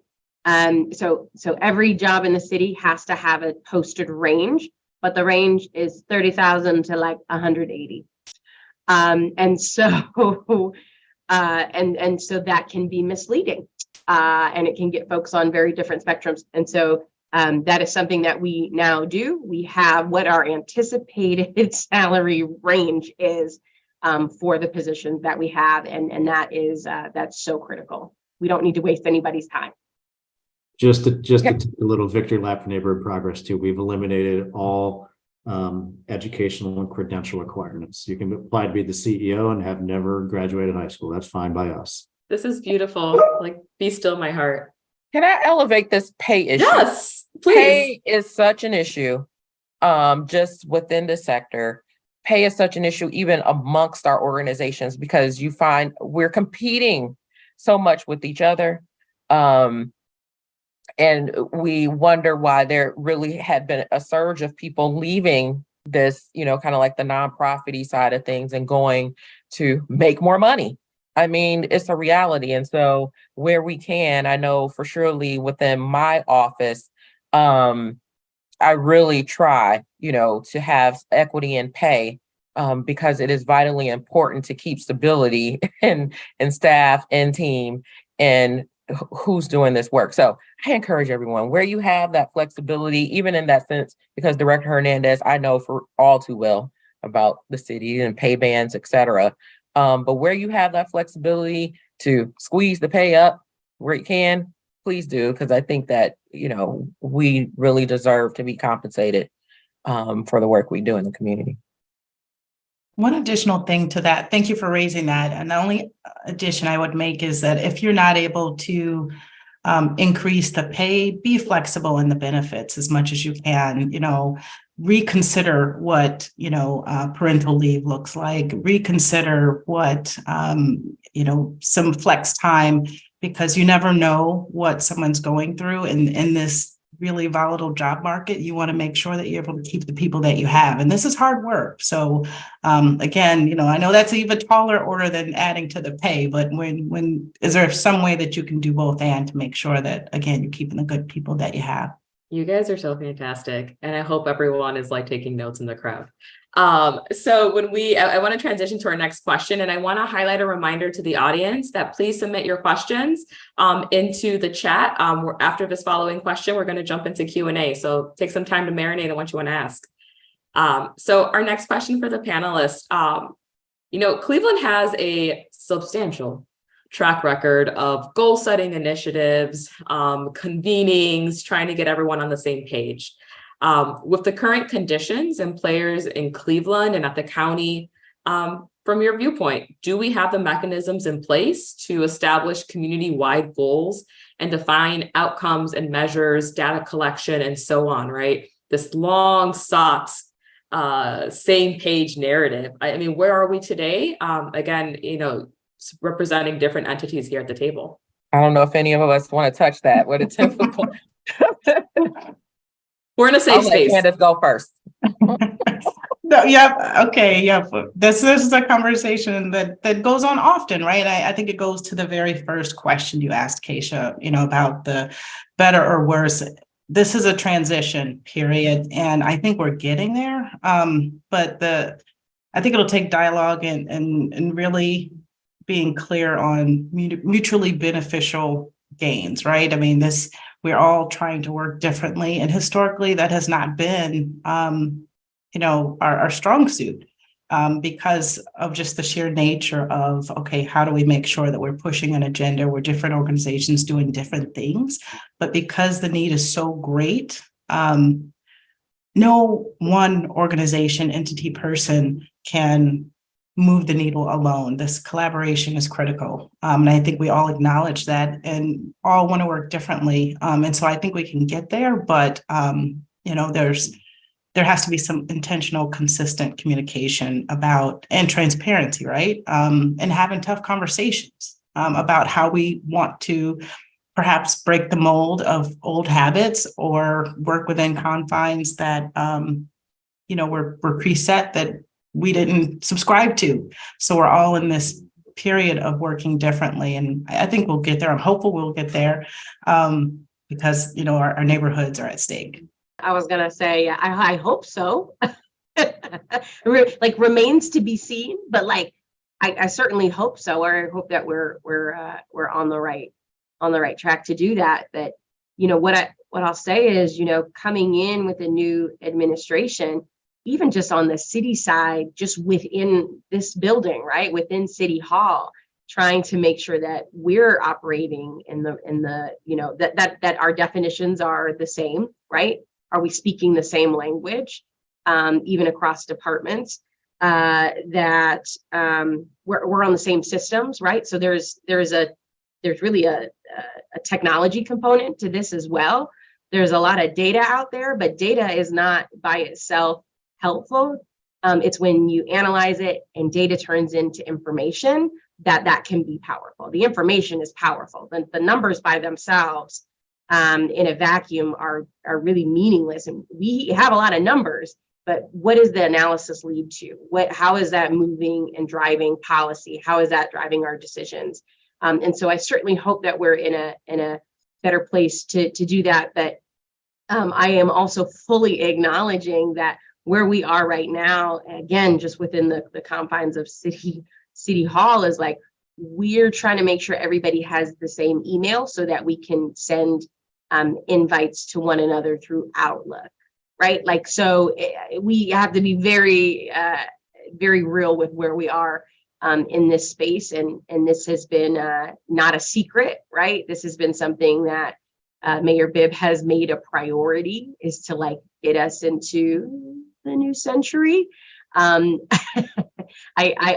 So every job in the city has to have a posted range, but the range is 30,000 to like 180. And so that can be misleading, and it can get folks on very different spectrums. And so That is something that we now do. We have what our anticipated salary range is for the positions that we have, and that is that's so critical. We don't need to waste anybody's time. Just to take a little victory lap for neighborhood progress too. We've eliminated all educational and credential requirements. You can apply to be the CEO and have never graduated high school. That's fine by us. This is beautiful. Like, be still my heart. Can I elevate this pay issue? Yes, please. Pay is such an issue, just within the sector. Pay is such an issue, even amongst our organizations, because you find we're competing so much with each other. And we wonder why there really had been a surge of people leaving this, kind of like the nonprofit-y side of things and going to make more money. I mean, it's a reality. And so where we can, I know for surely within my office, I really try, to have equity in pay, because it is vitally important to keep stability in staff and team and who's doing this work. So I encourage everyone where you have that flexibility, even in that sense, because Director Hernandez, I know for all too well about the city and pay bands, et cetera. But where you have that flexibility to squeeze the pay up where you can, please do, because I think that, we really deserve to be compensated for the work we do in the community. One additional thing to that, thank you for raising that. And the only addition I would make is that if you're not able to increase the pay, be flexible in the benefits as much as you can, reconsider what, parental leave looks like, reconsider what, some flex time, because you never know what someone's going through in this really volatile job market. You want to make sure that you're able to keep the people that you have. And this is hard work. So again, I know that's even taller order than adding to the pay, but when is there some way that you can do both and to make sure that, again, you're keeping the good people that you have? You guys are so fantastic. And I hope everyone is like taking notes in the crowd. So when I want to transition to our next question, and I want to highlight a reminder to the audience that please submit your questions into the chat. After this following question, we're going to jump into Q&A. So take some time to marinate on what you want to ask. So our next question for the panelists, Cleveland has a substantial track record of goal-setting initiatives, convenings, trying to get everyone on the same page. With the current conditions and players in Cleveland and at the county, from your viewpoint, do we have the mechanisms in place to establish community-wide goals and define outcomes and measures, data collection, and so on, right? This long sought same page narrative. I mean, where are we today? Again, representing different entities here at the table. I don't know if any of us want to touch that. What a typical. We're in a safe space. Candace go first. No, yeah, okay, yeah. This is a conversation that goes on often, right? I think it goes to the very first question you asked, Keisha, about the better or worse. This is a transition period, and I think we're getting there. But I think it'll take dialogue and really being clear on mutually beneficial gains, right? I mean, we're all trying to work differently, and historically that has not been, our strong suit, because of just the sheer nature of, okay, how do we make sure that we're pushing an agenda? We're different organizations doing different things, but because the need is so great, no one organization, entity, person can move the needle alone. This collaboration is critical. And I think we all acknowledge that and all want to work differently. And so I think we can get there, but there has to be some intentional, consistent communication about and transparency, right? And having tough conversations about how we want to perhaps break the mold of old habits or work within confines that were preset that we didn't subscribe to. So we're all in this period of working differently. And I think we'll get there. I'm hopeful we'll get there because, our neighborhoods are at stake. I was going to say, I hope so. Remains to be seen, but I certainly hope so. Or I hope that we're on the right track to do that. But what I'll say is, coming in with a new administration, even just on the city side, just within this building, right, within City Hall, trying to make sure that we're operating in the that our definitions are the same, right? Are we speaking the same language, even across departments? That we're on the same systems, right? So there's really a technology component to this as well. There's a lot of data out there, but data is not by itself helpful. It's when you analyze it and data turns into information that can be powerful. The information is powerful. The numbers by themselves in a vacuum are really meaningless. And we have a lot of numbers, but what does the analysis lead to? How is that moving and driving policy? How is that driving our decisions? And so I certainly hope that we're in a better place to do that. But I am also fully acknowledging that where we are right now, again, just within the confines of City Hall, is like, we're trying to make sure everybody has the same email so that we can send invites to one another through Outlook, right? Like, so we have to be very, very real with where we are in this space. And this has been not a secret, right? This has been something that Mayor Bibb has made a priority, is to like get us into the new century. I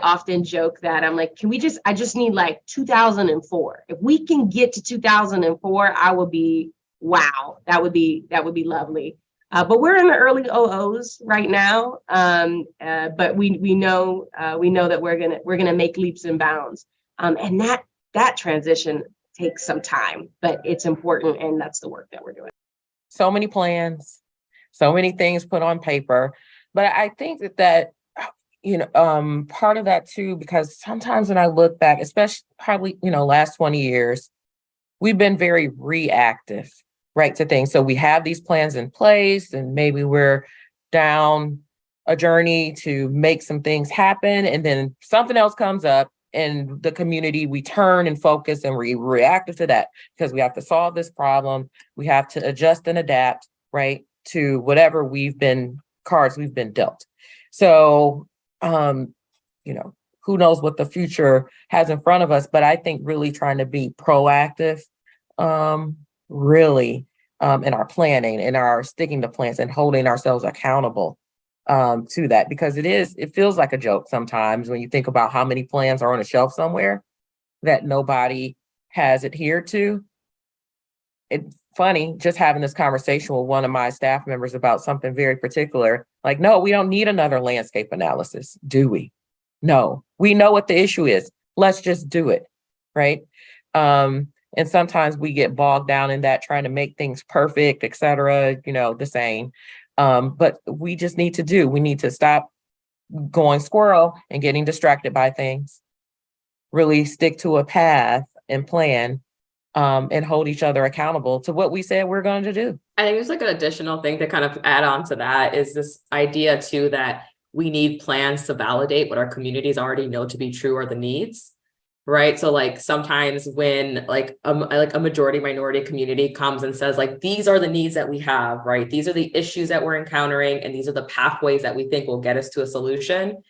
often joke that I'm like, I just need like 2004. If we can get to 2004, I will be, wow, that would be lovely. But we're in the early 00s right now. But we know that we're gonna make leaps and bounds. And that transition takes some time, but it's important, and that's the work that we're doing. So many plans, so many things put on paper. But I think that part of that too, because sometimes when I look back, especially probably, last 20 years, we've been very reactive, right, to things. So we have these plans in place, and maybe we're down a journey to make some things happen. And then something else comes up in the community, we turn and focus and we reactive to that because we have to solve this problem. We have to adjust and adapt, right, to whatever cards we've been dealt. So, who knows what the future has in front of us, but I think really trying to be proactive, really, in our planning and our sticking to plans and holding ourselves accountable to that, because it feels like a joke sometimes when you think about how many plans are on a shelf somewhere that nobody has adhered to. It's funny just having this conversation with one of my staff members about something very particular. Like, no, we don't need another landscape analysis, do we? No, we know what the issue is. Let's just do it, right? And sometimes we get bogged down in that, trying to make things perfect, et cetera, the same. But we just need to stop going squirrel and getting distracted by things, really stick to a path and plan, and hold each other accountable to what we said we're going to do. I think there's like an additional thing to kind of add on to that is this idea too, that we need plans to validate what our communities already know to be true or the needs. Right. So like sometimes when like a majority minority community comes and says like, these are the needs that we have, right? These are the issues that we're encountering, and these are the pathways that we think will get us to a solution.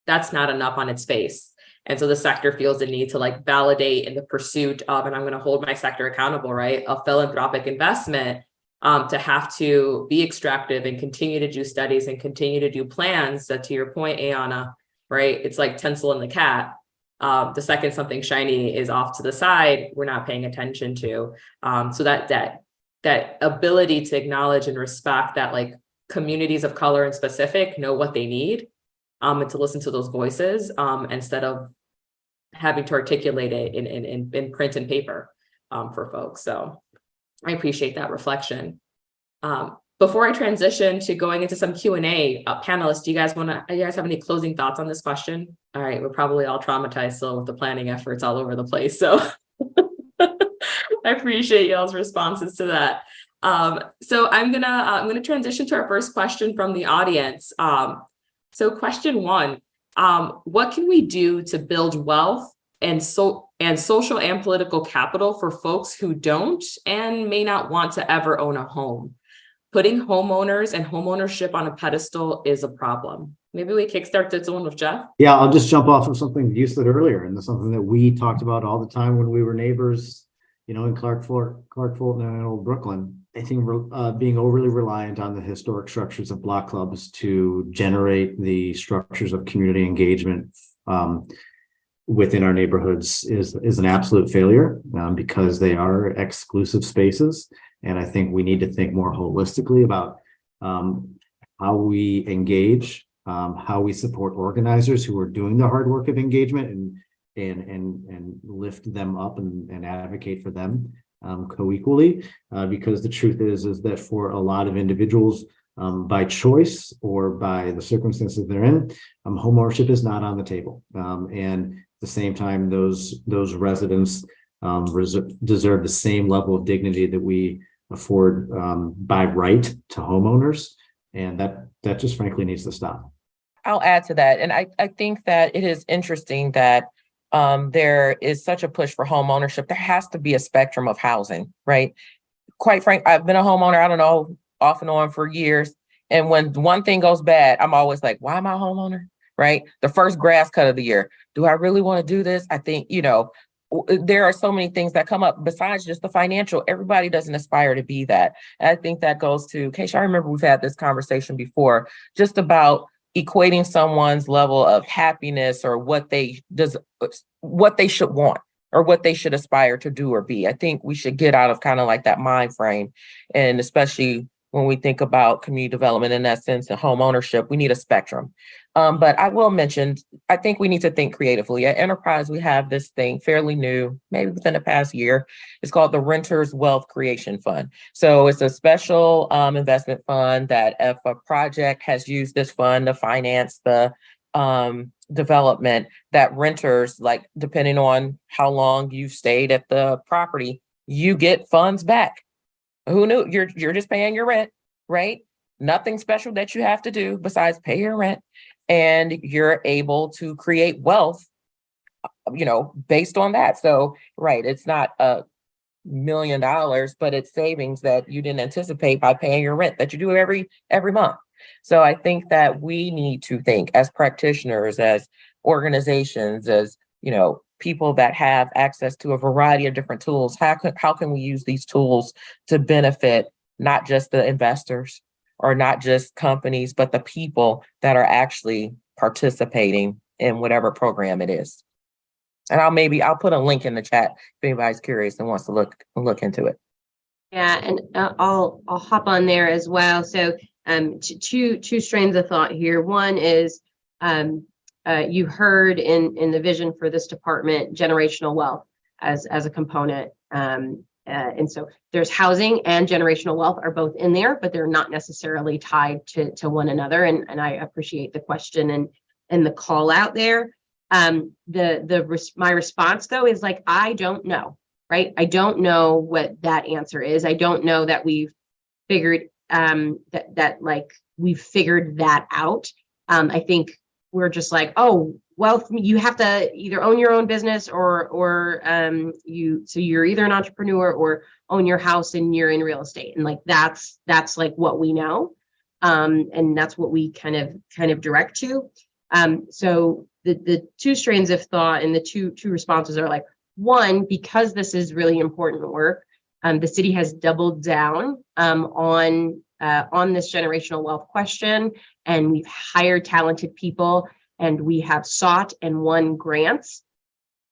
That's not enough on its face. And so the sector feels the need to like validate in the pursuit of, and I'm going to hold my sector accountable, right? A philanthropic investment, to have to be extractive and continue to do studies and continue to do plans that, to your point, Ayana, right? It's like Tinsel and the cat. The second something shiny is off to the side, we're not paying attention to. So that ability to acknowledge and respect that like communities of color and specific know what they need, and to listen to those voices, instead of having to articulate it in print and paper, for folks. So I appreciate that reflection. Before I transition to going into some Q&A, panelists, do you guys have any closing thoughts on this question? All right, we're probably all traumatized still with the planning efforts all over the place. So I appreciate y'all's responses to that. So I'm gonna transition to our first question from the audience. So question one, what can we do to build wealth and and social and political capital for folks who don't and may not want to ever own a home. Putting homeowners and homeownership on a pedestal is a problem. Maybe we kickstart this one with Jeff. Yeah, I'll just jump off of something you said earlier, and that's something that we talked about all the time when we were neighbors, you know, in Clark Fulton and Old Brooklyn. I think being overly reliant on the historic structures of block clubs to generate the structures of community engagement within our neighborhoods is an absolute failure because they are exclusive spaces. And I think we need to think more holistically about how we engage, how we support organizers who are doing the hard work of engagement and lift them up and advocate for them co-equally. Because the truth is that for a lot of individuals, by choice or by the circumstances they're in, homeownership is not on the table. And at the same time, those residents deserve the same level of dignity that we afford by right to homeowners, and that just frankly needs to stop. I'll add to that. And I think that it is interesting that there is such a push for home ownership. There has to be a spectrum of housing, right? Quite frank, I've been a homeowner, I don't know, off and on for years. And when one thing goes bad, I'm always like, why am I a homeowner? Right? The first grass cut of the year. Do I really want to do this? I think, you know, there are so many things that come up besides just the financial. Everybody doesn't aspire to be that. And I think that goes to, Keisha, I remember we've had this conversation before, just about equating someone's level of happiness or what they should want or what they should aspire to do or be. I think we should get out of kind of like that mind frame. And especially when we think about community development in that sense and home ownership, we need a spectrum. But I will mention, I think we need to think creatively. At Enterprise, we have this thing fairly new, maybe within the past year. It's called the Renters Wealth Creation Fund. So it's a special investment fund that if a project has used this fund to finance the development, that renters, like depending on how long you've stayed at the property, you get funds back. Who knew? You're just paying your rent, right? Nothing special that you have to do besides pay your rent. And you're able to create wealth, you know, based on that. So, right, it's not $1 million, but it's savings that you didn't anticipate by paying your rent that you do every month. So I think that we need to think as practitioners, as organizations, as, you know, people that have access to a variety of different tools. How can we use these tools to benefit not just the investors or not just companies, but the people that are actually participating in whatever program it is? And I'll put a link in the chat if anybody's curious and wants to look into it. Yeah, and I'll hop on there as well. So two strains of thought here. One is you heard in the vision for this department, generational wealth as a component. And so there's housing and generational wealth are both in there, but they're not necessarily tied to one another. And I appreciate the question and the call out there. My response though is like, I don't know, right? I don't know what that answer is. I don't know that we've figured we've figured that out. I think we're just like, oh, wealth, you have to either own your own business or you're either an entrepreneur or own your house and you're in real estate. And like, that's like what we know. And that's what we kind of direct to. So the two strains of thought and the two responses are like, one, because this is really important work, the city has doubled down on this generational wealth question, and we've hired talented people, and we have sought and won grants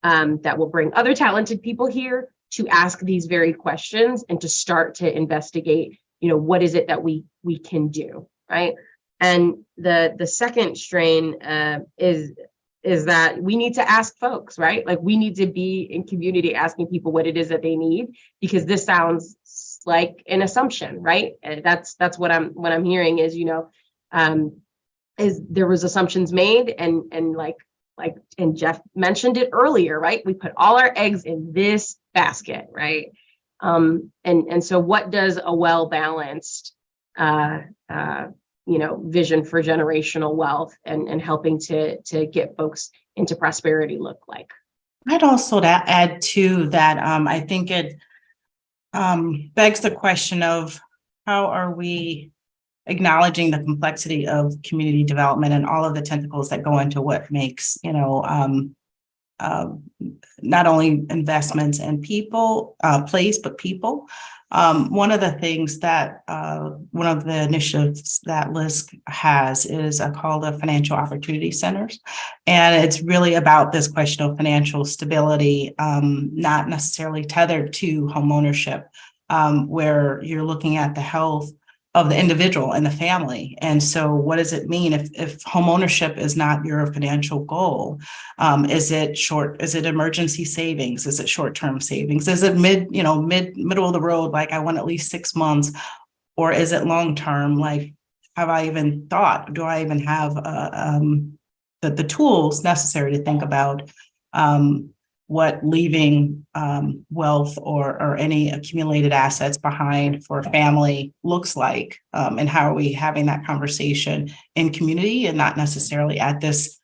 that will bring other talented people here to ask these very questions and to start to investigate, you know, what is it that we can do, right? And the second strain is that we need to ask folks, right? Like we need to be in community asking people what it is that they need, because this sounds like an assumption, right? And that's what I'm hearing is, you know, is there was assumptions made and Jeff mentioned it earlier, right? We put all our eggs in this basket, right? And so what does a well-balanced vision for generational wealth and helping to get folks into prosperity look like? I'd also add to that, I think it begs the question of how are we acknowledging the complexity of community development and all of the tentacles that go into what makes, not only investments in people, place, but people. One of the things that one of the initiatives that LISC has is called the Financial Opportunity Centers. And it's really about this question of financial stability, not necessarily tethered to homeownership, where you're looking at the health of the individual and the family. And so what does it mean if homeownership is not your financial goal? Is it emergency savings? Is it short-term savings? Is it middle of the road, like I want at least 6 months? Or is it long-term? Like, have I even thought, do I even have the tools necessary to think about what leaving wealth or any accumulated assets behind for a family looks like, and how are we having that conversation in community and not necessarily at this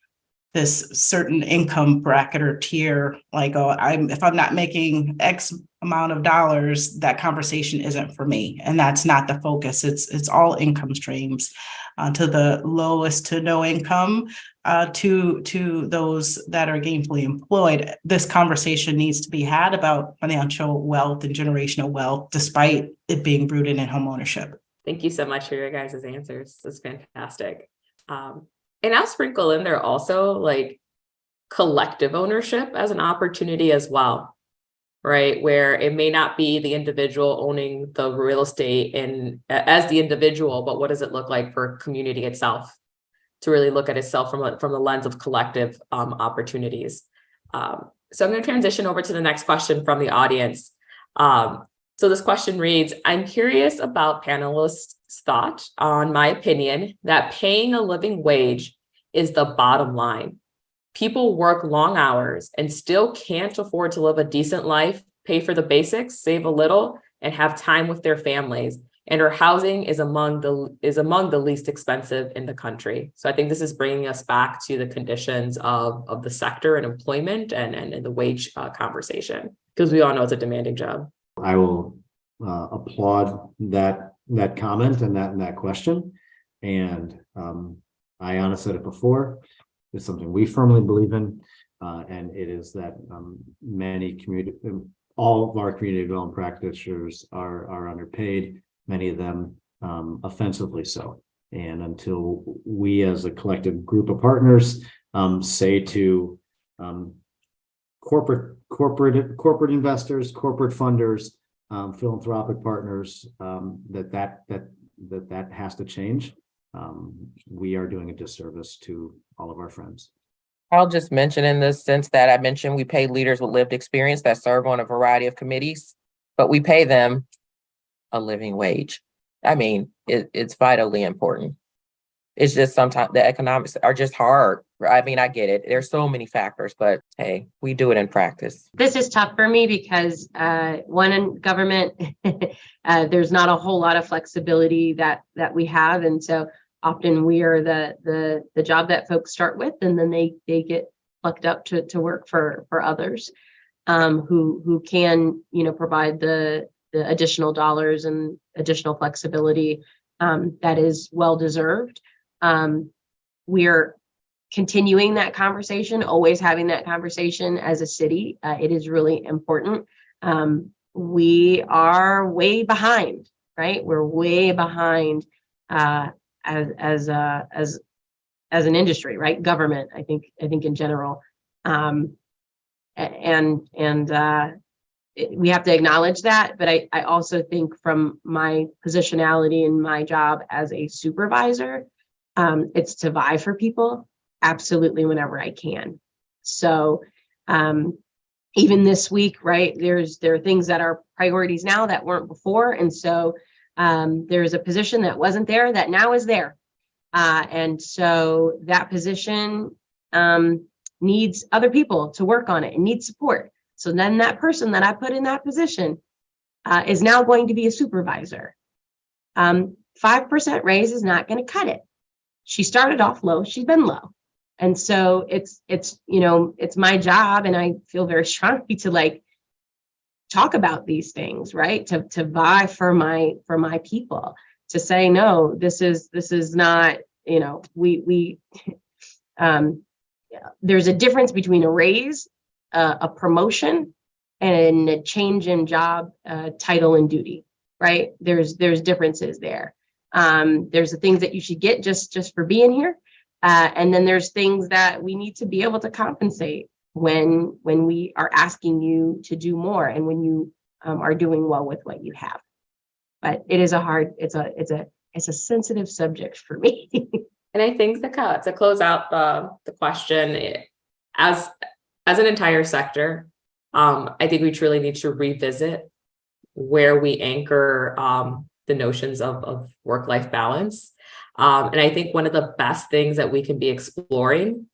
certain income bracket or tier, like, oh, if I'm not making X amount of dollars, that conversation isn't for me. And that's not the focus. It's all income streams, to the lowest to no income, to those that are gainfully employed. This conversation needs to be had about financial wealth and generational wealth, despite it being rooted in homeownership. Thank you so much for your guys' answers. That's fantastic. And I'll sprinkle in there also like collective ownership as an opportunity as well, right? Where it may not be the individual owning the real estate and as the individual, but what does it look like for community itself to really look at itself from the lens of collective opportunities. So I'm going to transition over to the next question from the audience. So this question reads, I'm curious about panelists' thought on my opinion that paying a living wage is the bottom line. People work long hours and still can't afford to live a decent life, pay for the basics, save a little, and have time with their families. And our housing is among the least expensive in the country. So I think this is bringing us back to the conditions of the sector and employment and the wage conversation, because we all know it's a demanding job. I will applaud that comment and that question. And Ayanna said it before, it's something we firmly believe in. And it is that all of our community development practitioners are underpaid, many of them offensively so. And until we as a collective group of partners say to corporate investors, corporate funders, philanthropic partners, that has to change, we are doing a disservice to all of our friends. I'll just mention in the sense that I mentioned we pay leaders with lived experience that serve on a variety of committees, but we pay them a living wage. I mean, it's vitally important. It's just sometimes the economics are just hard. I mean, I get it. There's so many factors, but hey, we do it in practice. This is tough for me because one, in government, there's not a whole lot of flexibility that we have. And so often we are the job that folks start with, and then they get plucked up to work for others who can, provide the additional dollars and additional flexibility that is well deserved. We're continuing that conversation, always having that conversation as a city. It is really important. We are way behind, right? We're way behind as an industry, right? Government, I think in general, we have to acknowledge that. But I also think from my positionality and my job as a supervisor, it's to vie for people absolutely whenever I can. So even this week, right, there are things that are priorities now that weren't before. And so there's a position that wasn't there that now is there. And so that position needs other people to work on it and needs support. So then that person that I put in that position is now going to be a supervisor. 5% raise is not going to cut it. She started off low. She's been low. And so it's, it's my job, and I feel very strongly to like talk about these things, right? To vie for my people, to say, no, this is not, there's a difference between a raise, a promotion, and a change in job title and duty, right? There's differences there. There's the things that you should get just for being here. And then there's things that we need to be able to compensate when we are asking you to do more, and when you are doing well with what you have. But it is it's a sensitive subject for me. And I think to close out the question, as an entire sector, I think we truly need to revisit where we anchor the notions of work-life balance. And I think one of the best things that we can be exploring,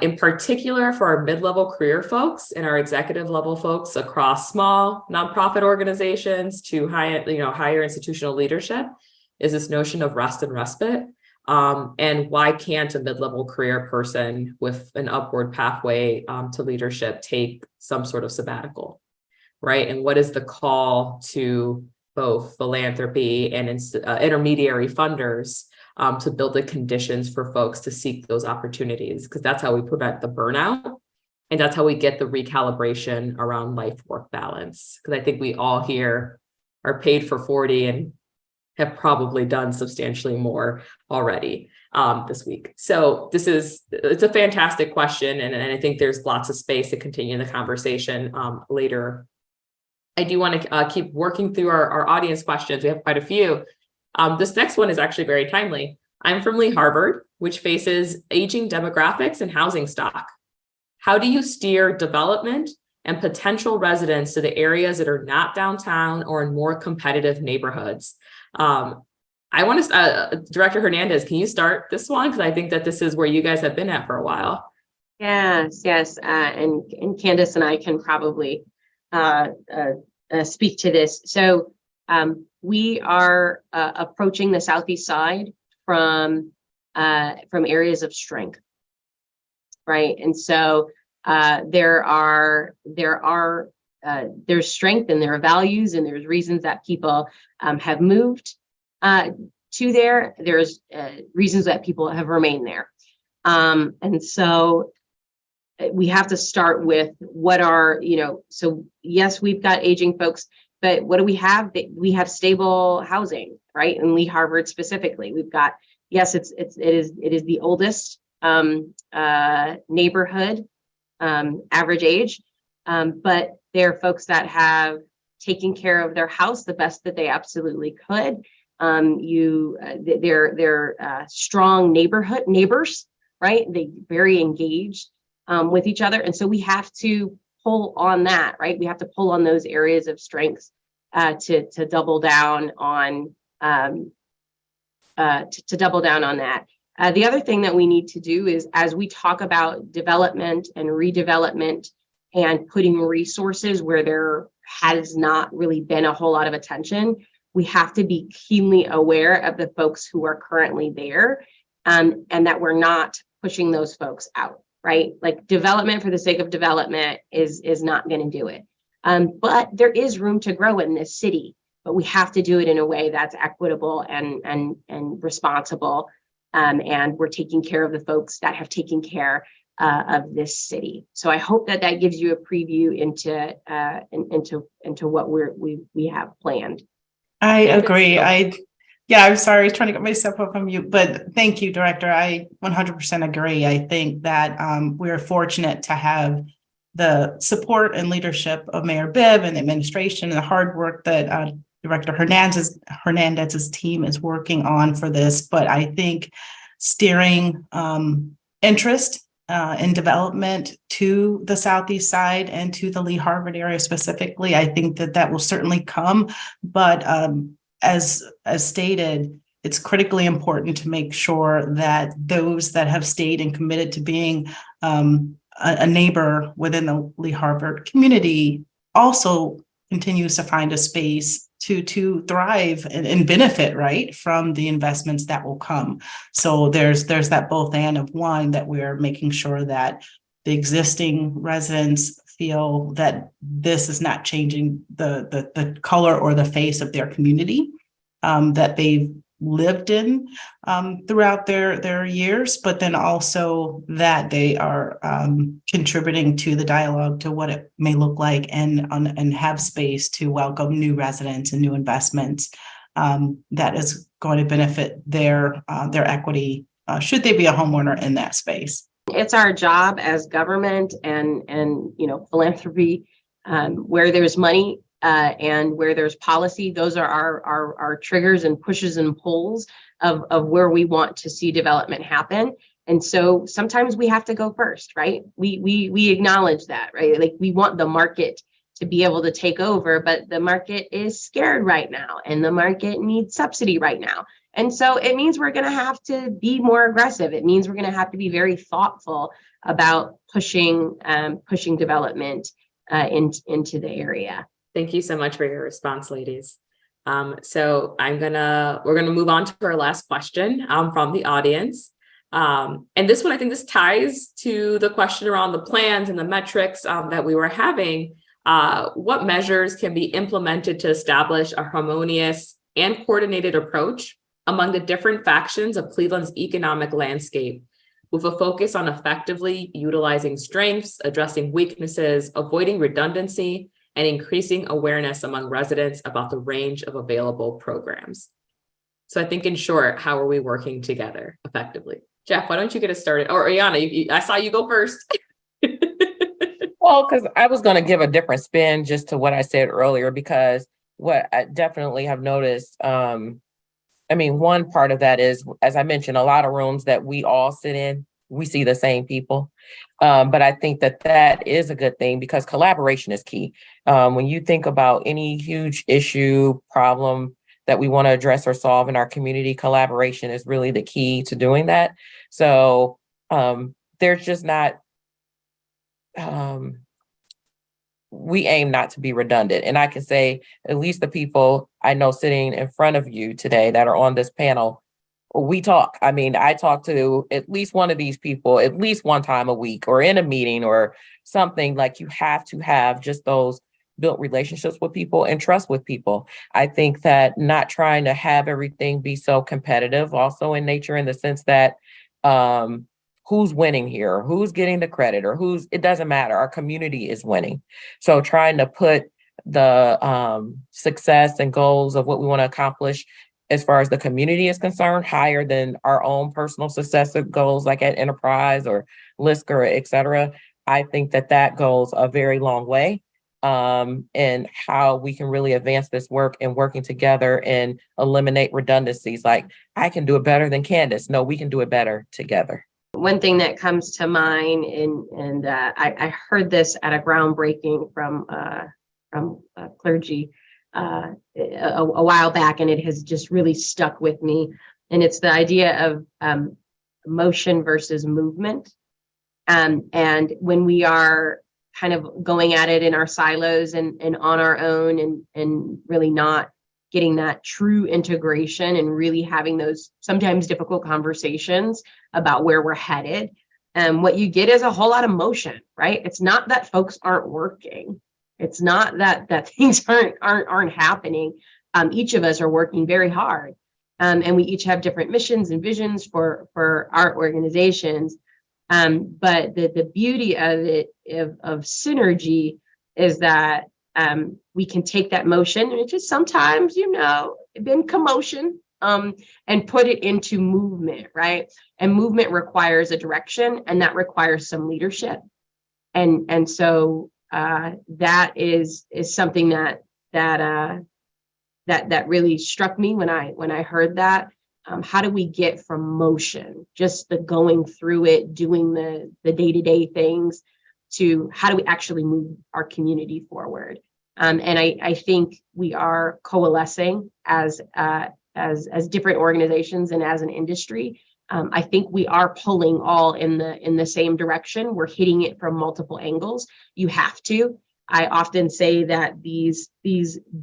in particular for our mid-level career folks and our executive level folks across small nonprofit organizations to higher institutional leadership, is this notion of rest and respite. And why can't a mid-level career person with an upward pathway to leadership take some sort of sabbatical, right? And what is the call to both philanthropy and intermediary funders to build the conditions for folks to seek those opportunities? Because that's how we prevent the burnout, and that's how we get the recalibration around life-work balance. Because I think we all here are paid for 40 and have probably done substantially more already this week. So it's a fantastic question. And I think there's lots of space to continue the conversation later. I do want to keep working through our audience questions. We have quite a few. This next one is actually very timely. I'm from Lee Harvard, which faces aging demographics and housing stock. How do you steer development and potential residents to the areas that are not downtown or in more competitive neighborhoods? I want to, Director Hernandez, can you start this one? Because I think that this is where you guys have been at for a while. Yes. And Candace and I can probably speak to this. So we are approaching the Southeast side from areas of strength, right? And so there's strength, and there are values, and there's reasons that people have moved to there. There's reasons that people have remained there. And so we have to start with what are, so yes, we've got aging folks, but what do we have? We have stable housing, right? In Lee Harvard specifically, we've got, yes, it is the oldest neighborhood, average age, but there are folks that have taken care of their house the best that they absolutely could. They're strong neighbors, right? They very engaged with each other, and so we have to pull on that, right? We have to pull on those areas of strengths to double down on that. The other thing that we need to do is, as we talk about development and redevelopment and putting resources where there has not really been a whole lot of attention, we have to be keenly aware of the folks who are currently there, and that we're not pushing those folks out, right? Like, development for the sake of development is not going to do it. But there is room to grow in this city, but we have to do it in a way that's equitable and responsible. And we're taking care of the folks that have taken care of this city. So I hope that gives you a preview into what we have planned. I agree. I'm sorry, I was trying to get myself off of mute, but thank you, Director. I 100% agree. I think that we're fortunate to have the support and leadership of Mayor Bibb and the administration and the hard work that Director Hernandez's team is working on for this. But I think steering interest in development to the Southeast side and to the Lee Harvard area specifically, I think that will certainly come. But as stated, it's critically important to make sure that those that have stayed and committed to being a neighbor within the Lee Harvard community also continues to find a space to thrive and benefit, right, from the investments that will come. So there's that both and of one, that we're making sure that the existing residents feel that this is not changing the color or the face of their community that they've lived in throughout their years, but then also that they are contributing to the dialogue to what it may look like and have space to welcome new residents and new investments that is going to benefit their equity should they be a homeowner in that space. It's our job as government and philanthropy, where there's money and where there's policy. Those are our triggers and pushes and pulls of where we want to see development happen. And so sometimes we have to go first, right? We acknowledge that, right? Like, we want the market to be able to take over, but the market is scared right now, and the market needs subsidy right now. And so it means we're going to have to be more aggressive. It means we're going to have to be very thoughtful about pushing development into the area. Thank you so much for your response, ladies. So we're gonna move on to our last question from the audience. And this one, I think this ties to the question around the plans and the metrics that we were having. What measures can be implemented to establish a harmonious and coordinated approach among the different factions of Cleveland's economic landscape, with a focus on effectively utilizing strengths, addressing weaknesses, avoiding redundancy, and increasing awareness among residents about the range of available programs? So I think, in short, how are we working together effectively? Jeff, why don't you get us started? Or Ayanna, I saw you go first. Well, because I was going to give a different spin just to what I said earlier, because what I definitely have noticed, one part of that is, as I mentioned, a lot of rooms that we all sit in, we see the same people. But I think that is a good thing, because collaboration is key. When you think about any huge issue, problem that we want to address or solve in our community, collaboration is really the key to doing that. So there's just not, we aim not to be redundant. And I can say, at least the people I know sitting in front of you today that are on this panel, we talk. I talk to at least one of these people at least one time a week, or in a meeting or something. Like, you have to have just those built relationships with people and trust with people. I think that not trying to have everything be so competitive also in nature, in the sense that who's winning here, who's getting the credit, or it doesn't matter. Our community is winning. So trying to put the success and goals of what we want to accomplish as far as the community is concerned higher than our own personal success goals, like at Enterprise or Lisker, et cetera. I think that goes a very long way in how we can really advance this work and working together and eliminate redundancies. Like, I can do it better than Candace. No, we can do it better together. One thing that comes to mind, and I heard this at a groundbreaking from clergy a while back, and it has just really stuck with me. And it's the idea of motion versus movement. And when we are kind of going at it in our silos and on our own and really not getting that true integration and really having those sometimes difficult conversations about where we're headed, what you get is a whole lot of motion, right? It's not that folks aren't working. It's not that things aren't happening. Each of us are working very hard, and we each have different missions and visions for our organizations. But the beauty of it, of synergy, is that we can take that motion, and it's just sometimes, been commotion, and put it into movement, right? And movement requires a direction, and that requires some leadership. And so that is something that really struck me when I heard that. How do we get from motion, just the going through it, doing the day-to-day things, to how do we actually move our community forward? And I think we are coalescing as different organizations and as an industry. I think we are pulling all in the same direction. We're hitting it from multiple angles. You have to. I often say that these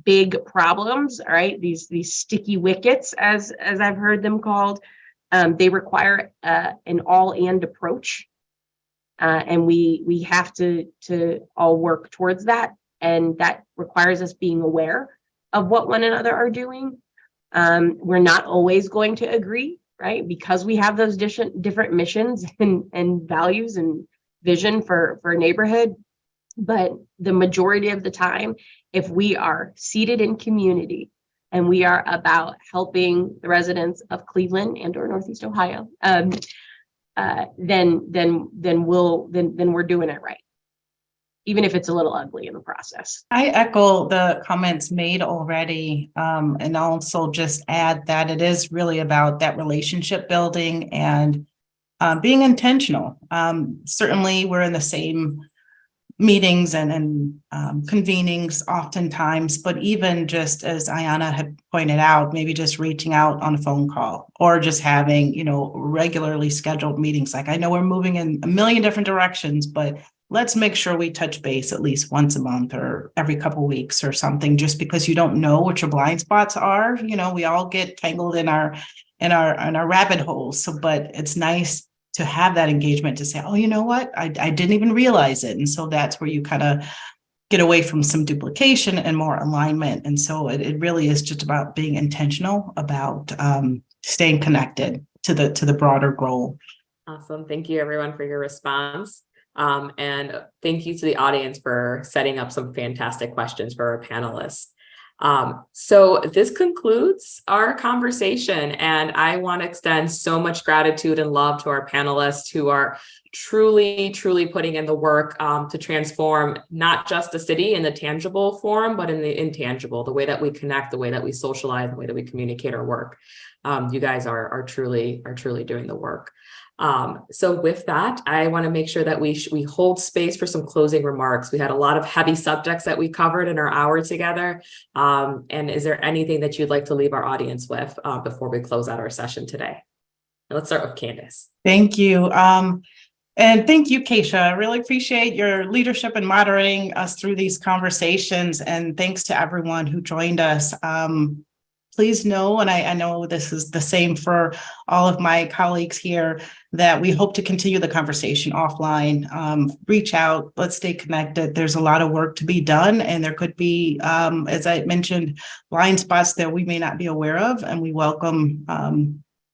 big problems, all right, these sticky wickets, as I've heard them called, they require an all-and approach, and we have to all work towards that, and that requires us being aware of what one another are doing. We're not always going to agree, right? Because we have those different missions and values and vision for a neighborhood. But the majority of the time, if we are seated in community and we are about helping the residents of Cleveland and or Northeast Ohio, then we're doing it right, even if it's a little ugly in the process. I echo the comments made already, and also just add that it is really about that relationship building and being intentional. Certainly, we're in the same meetings and convenings oftentimes, but even just as Ayanna had pointed out, maybe just reaching out on a phone call or just having, regularly scheduled meetings. Like, I know we're moving in a million different directions, but let's make sure we touch base at least once a month or every couple of weeks or something, just because you don't know what your blind spots are. We all get tangled in our rabbit holes. So, but it's nice to have that engagement to say, oh, you know what? I didn't even realize it. And so that's where you kind of get away from some duplication and more alignment. And so it really is just about being intentional about staying connected to the broader goal. Awesome. Thank you everyone for your response. And thank you to the audience for setting up some fantastic questions for our panelists. So this concludes our conversation, and I want to extend so much gratitude and love to our panelists who are truly putting in the work to transform not just the city in the tangible form, but in the intangible, the way that we connect, the way that we socialize, the way that we communicate our work. You guys are truly doing the work. So with that, I want to make sure that we hold space for some closing remarks. We had a lot of heavy subjects that we covered in our hour together. And is there anything that you'd like to leave our audience with before we close out our session today? Let's start with Candace. Thank you. And thank you, Keisha. I really appreciate your leadership in moderating us through these conversations. And thanks to everyone who joined us. Please know, and I know this is the same for all of my colleagues here, that we hope to continue the conversation offline. Reach out, let's stay connected. There's a lot of work to be done, and there could be, as I mentioned, blind spots that we may not be aware of, and we welcome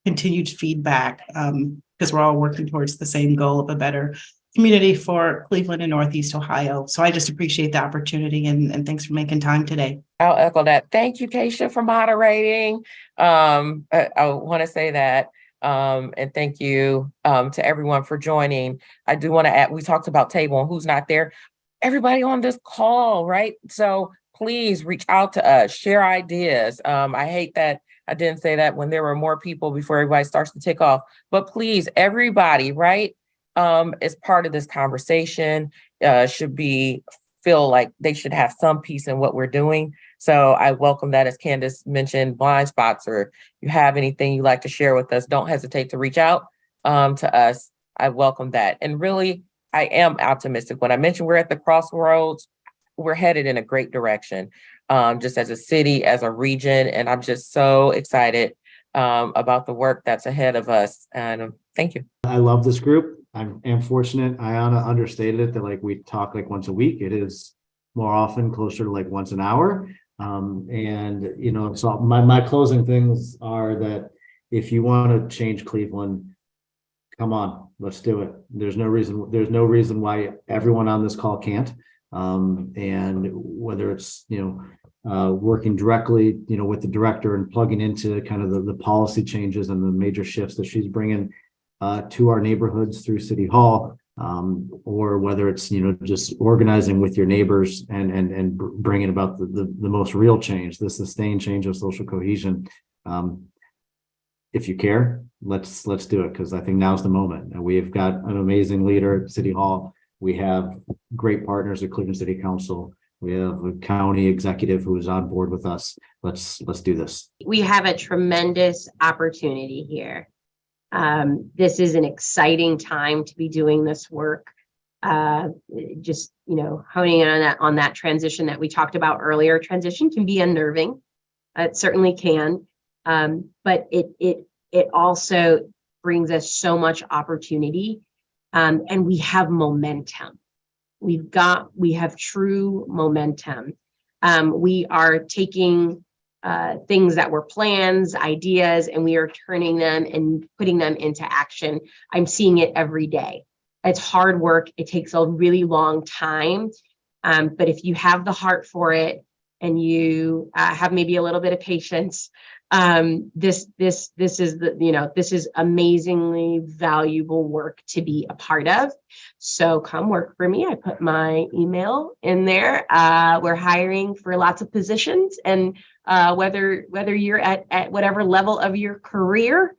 continued feedback because we're all working towards the same goal of a better community for Cleveland and Northeast Ohio. So I just appreciate the opportunity and thanks for making time today. I'll echo that. Thank you, Keisha, for moderating. I want to say that. And thank you to everyone for joining. I do want to add, we talked about table and who's not there. Everybody on this call, right? So please reach out to us, share ideas. I hate that I didn't say that when there were more people before everybody starts to tick off. But please, everybody, right? As part of this conversation, should feel like they should have some piece in what we're doing. So I welcome that, as Candace mentioned, blind spots, or you have anything you'd like to share with us, don't hesitate to reach out to us. I welcome that. And really, I am optimistic. When I mentioned we're at the crossroads, we're headed in a great direction, just as a city, as a region. And I'm just so excited about the work that's ahead of us. And thank you. I love this group. I am fortunate. Ayanna understated it, that we talk once a week. It is more often closer to once an hour. So my closing things are that if you want to change Cleveland, come on, let's do it. There's no reason why everyone on this call can't. And whether it's, working directly, with the director and plugging into kind of the policy changes and the major shifts that she's bringing to our neighborhoods through City Hall, or whether it's, just organizing with your neighbors and bringing about the most real change, the sustained change of social cohesion. If you care, let's do it, because I think now's the moment. And we've got an amazing leader at City Hall. We have great partners at Cleveland City Council. We have a county executive who is on board with us. Let's do this. We have a tremendous opportunity here. This is an exciting time to be doing this work. just, honing in on that transition that we talked about earlier. Transition can be unnerving. It certainly can. But it also brings us so much opportunity. And we have momentum. We have true momentum. We are taking things that were plans, ideas, and we are turning them and putting them into action. I'm seeing it every day. It's hard work. It takes a really long time. But if you have the heart for it and you have maybe a little bit of patience, this is amazingly valuable work to be a part of. So come work for me. I put my email in there. We're hiring for lots of positions, and whether you're at whatever level of your career,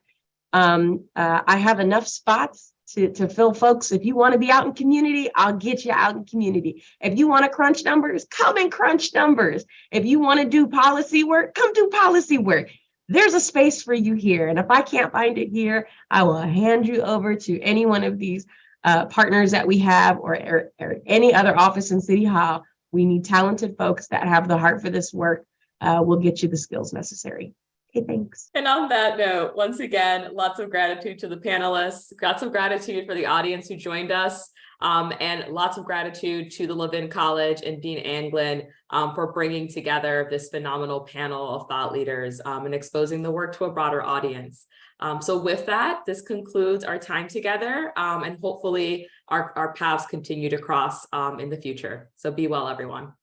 I have enough spots to fill, folks. If you want to be out in community, I'll get you out in community. If you want to crunch numbers, come and crunch numbers. If you want to do policy work, come do policy work. There's a space for you here. And if I can't find it here, I will hand you over to any one of these partners that we have, or any other office in City Hall. We need talented folks that have the heart for this work. We'll get you the skills necessary. Okay, thanks. And on that note, once again, lots of gratitude to the panelists, lots of gratitude for the audience who joined us, and lots of gratitude to the Levin College and Dean Anglin for bringing together this phenomenal panel of thought leaders and exposing the work to a broader audience. So with that, this concludes our time together, and hopefully our paths continue to cross in the future. So be well, everyone.